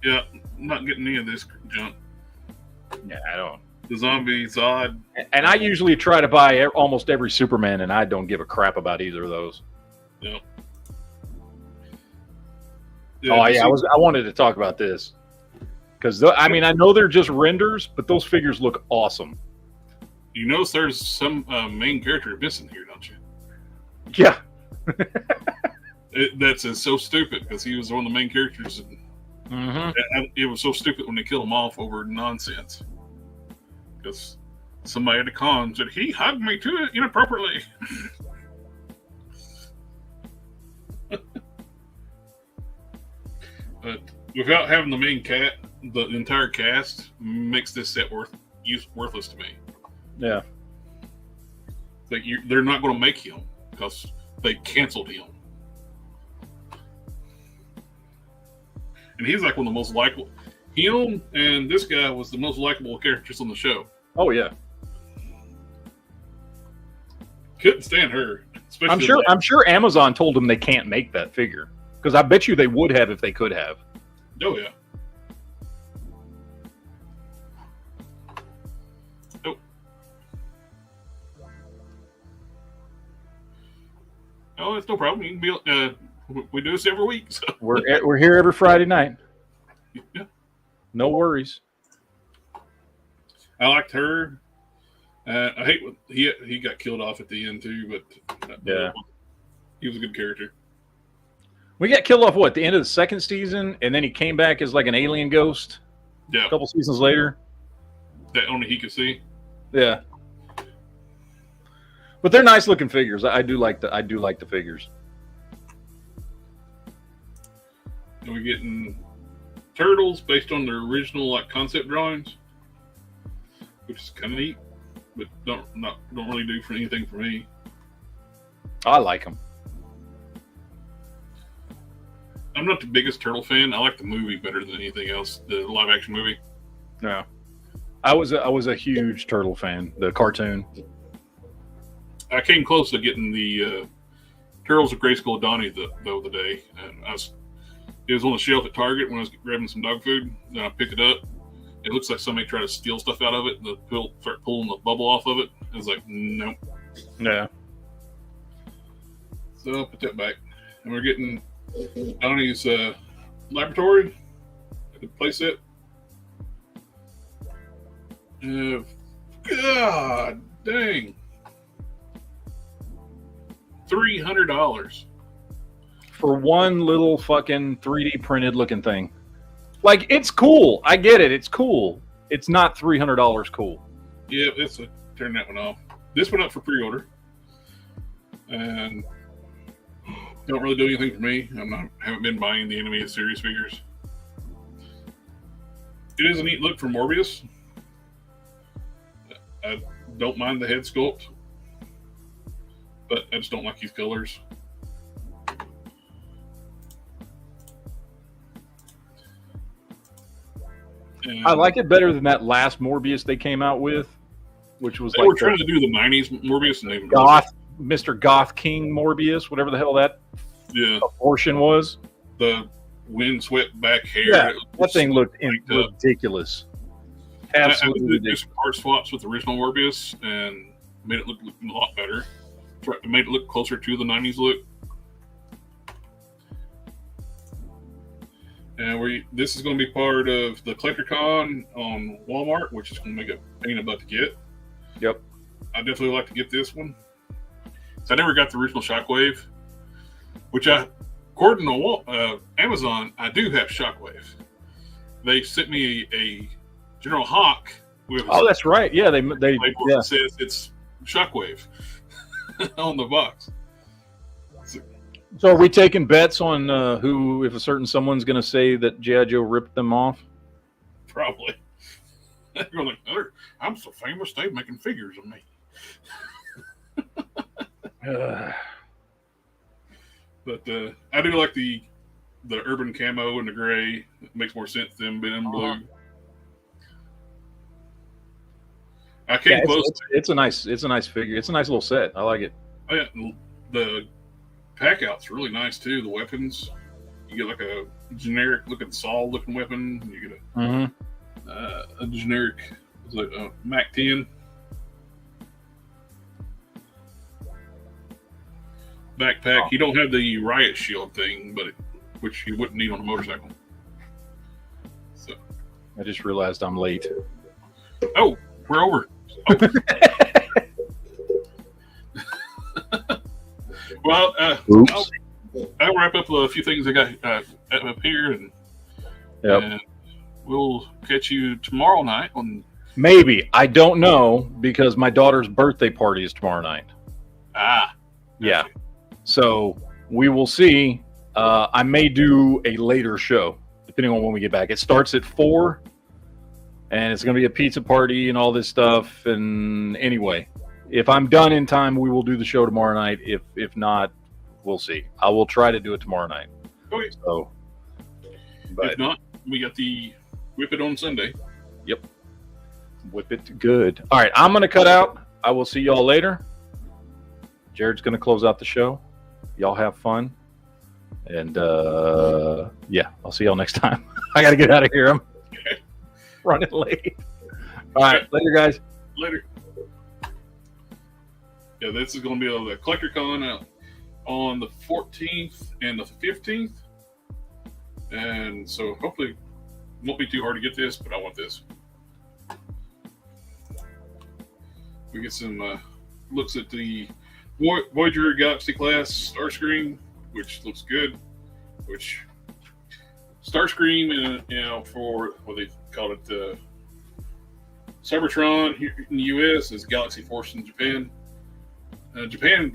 Yeah, I'm not getting any of this junk. Yeah, I don't. The zombie Zod. And I usually try to buy almost every Superman, and I don't give a crap about either of those. Yeah. Oh yeah, I wanted to talk about this because I mean I know they're just renders, but those figures look awesome. You notice there's some main character missing here, don't you? Yeah. That's so stupid because he was one of the main characters. And it was so stupid when they killed him off over nonsense. Because somebody at the con said, he hugged me too inappropriately. But without having the main the entire cast makes this set worthless to me. Yeah. Like they're not going to make him because they canceled him. And he's like one of the most likable. Him and this guy was the most likable characters on the show. Oh yeah. Couldn't stand her. I'm sure Amazon told them they can't make that figure because I bet you they would have if they could have. Oh yeah. Oh. Oh, it's no problem. You can be. We do this every week. So. We're here every Friday night. Yeah. No worries. I liked her. I hate what he got killed off at the end too, but yeah, he was a good character. We got killed off the end of the second season, and then he came back as like an alien ghost. Yeah, a couple seasons later. That only he could see. Yeah, but they're nice looking figures. I do like the figures. And we're getting turtles based on their original like concept drawings, which is kind of neat, but don't really do for anything for me. I like them. I'm not the biggest turtle fan. I like the movie better than anything else, the live action movie. No, I was a huge turtle fan. The cartoon. I came close to getting the Turtles of Grayskull Donnie the other day, and it was on the shelf at Target when I was grabbing some dog food. Then I picked it up. It looks like somebody tried to steal stuff out of it. And start pulling the bubble off of it. I was like, nope. Yeah. So I'll put that back. And we're getting Donnie's laboratory at the playset. God dang. $300 for one little fucking 3D printed looking thing. Like, it's cool. I get it. It's cool. It's not $300 cool. Yeah, turn that one off. This went up for pre-order, and don't really do anything for me. Haven't been buying the animated series figures. It is a neat look for Morbius. I don't mind the head sculpt, but I just don't like his colors. And I like it better than that last Morbius they came out with, which was they were trying to do the '90s Morbius, and they Mr. Goth King Morbius, whatever the hell that abortion was. The windswept back hair. Yeah, that thing looked ridiculous. Absolutely. I did some art swaps with the original Morbius and made it look a lot better. Made it look closer to the '90s look. And this is going to be part of the Collector Con on Walmart, which is going to make a pain in the butt to get. Yep. I definitely like to get this one. So I never got the original Shockwave, which according to Amazon, I do have Shockwave. They sent me a General Hawk with. Oh, that's right. Yeah, they says it's Shockwave on the box. So are we taking bets on if a certain someone's going to say that G.I. Joe ripped them off? Probably. You're like, I'm so famous, they're making figures of me. But I do like the urban camo and the gray. It makes more sense than being in blue. I came close. It's a nice figure. It's a nice little set. I like it. Oh, yeah. The pack out's really nice too. The weapons, you get like a generic looking saw looking weapon. You get a generic, it's like a Mac 10 backpack. You don't have the riot shield thing, which you wouldn't need on a motorcycle. So I just realized I'm late. Oh, we're over. Well, I'll wrap up a few things I got up here, and we'll catch you tomorrow night on. Maybe, I don't know, because my daughter's birthday party is tomorrow night. Yeah. So we will see. I may do a later show depending on when we get back. It starts at 4, and it's going to be a pizza party and all this stuff. And anyway, if I'm done in time, we will do the show tomorrow night. If not, we'll see. I will try to do it tomorrow night. Okay. So, but if not, we got the Whip It on Sunday. Yep. Whip it good. All right, I'm going to cut out. I will see y'all later. Jared's going to close out the show. Y'all have fun. And, yeah, I'll see y'all next time. I got to get out of here. I'm running late. All right, later, guys. Later. Yeah, this is going to be the Collector Con on the 14th and the 15th. And so hopefully it won't be too hard to get this, but I want this. We get some looks at the Voyager Galaxy class Starscream, which looks good. Which Starscream, for what they call it, Cybertron here in the U.S. is Galaxy Force in Japan. Japan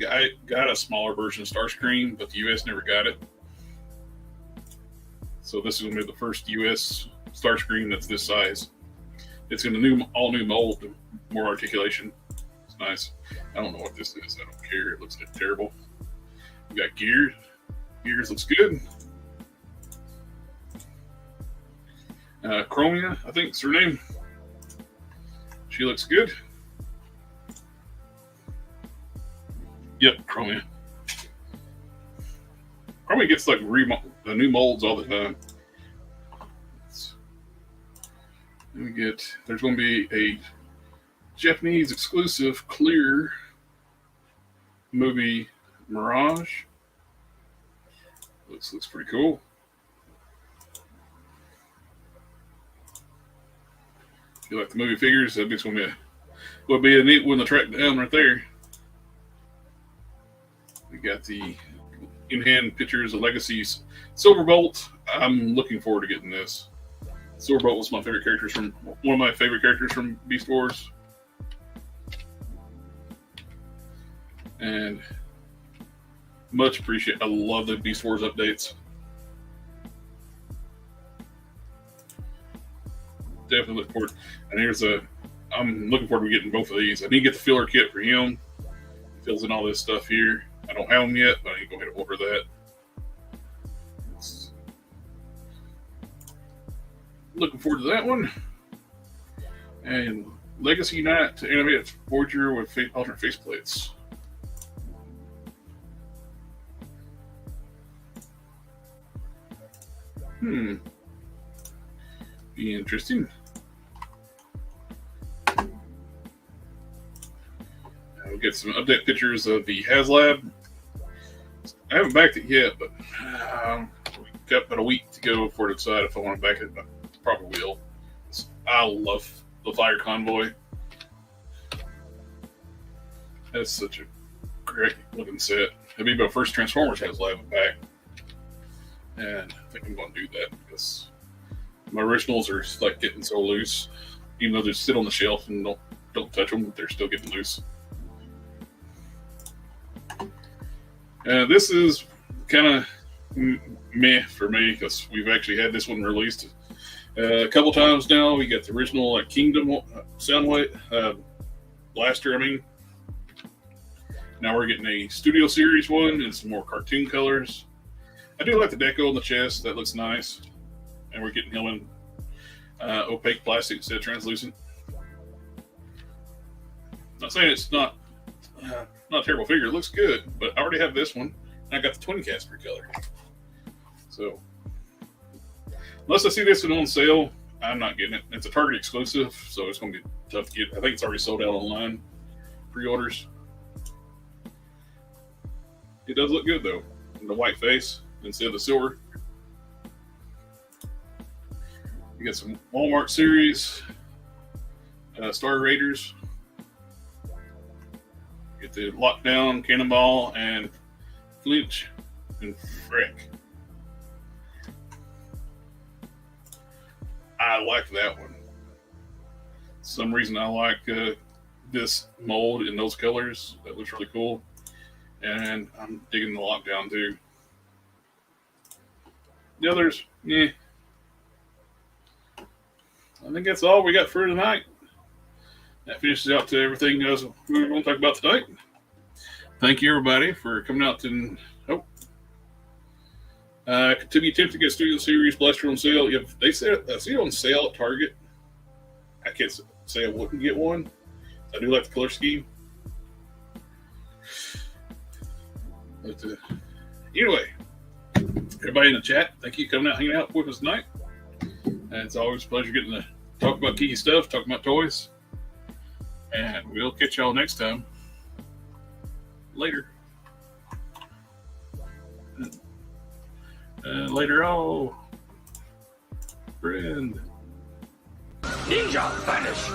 got a smaller version of Starscream, but the U.S. never got it. So this is going to be the first U.S. Starscream that's this size. It's in a all new mold, more articulation. It's nice. I don't know what this is. I don't care. It looks terrible. We got Gears. Gears looks good. Chromia, I think is her name. She looks good. Yep, Chromia. Chromia gets like the new molds all the time. There's going to be a Japanese exclusive clear movie Mirage. Looks pretty cool. If you like the movie figures, that'd be going to be a neat one to track down right there. We got the in-hand pictures of Legacy's Silverbolt. I'm looking forward to getting this. Silverbolt was one of my favorite characters from Beast Wars. And much appreciate. I love the Beast Wars updates. Definitely look forward. And I'm looking forward to getting both of these. I need to get the filler kit for him. He fills in all this stuff here. I don't have them yet, but I need to go ahead and order that. Looking forward to that one. And Legacy Unite to animate Voyager with alternate faceplates. Be interesting. We'll get some update pictures of the HasLab. I haven't backed it yet, but we've got about a week to go before I decide if I want to back it, but I probably will. I love the Fire Convoy. That's such a great looking set. It'll be my first Transformers HasLab back. And I think I'm going to do that because my originals are like getting so loose. Even though they sit on the shelf and don't touch them, they're still getting loose. This is kind of meh for me because we've actually had this one released a couple times now. We got the original Kingdom Soundwave Blaster. I mean, now we're getting a Studio Series one and some more cartoon colors. I do like the deco on the chest. That looks nice. And we're getting him in opaque plastic instead of translucent. Not saying it's not a terrible figure. It looks good, but I already have this one. And I got the Twin Casper color. So, unless I see this one on sale, I'm not getting it. It's a Target exclusive, so it's going to be tough to get. I think it's already sold out online. Pre-orders. It does look good, though. In the white face instead of the silver. You got some Walmart series. Star Raiders. Get the Lockdown, Cannonball, and Flinch, and Freck. I like that one. For some reason I like this mold in those colors. That looks really cool. And I'm digging the Lockdown too. The others, yeah. I think that's all we got for tonight. That finishes out to everything else we were going to talk about tonight. Thank you, everybody, for coming out to continue attempting to get Studio Series Blaster on sale. If they say I see it on sale at Target, I can't say I wouldn't get one. I do like the color scheme. But anyway, everybody in the chat, thank you for coming out, hanging out with us tonight. And it's always a pleasure getting to talk about geeky stuff, talk about toys. And we'll catch y'all next time. Later. Later, friend. Ninja vanish.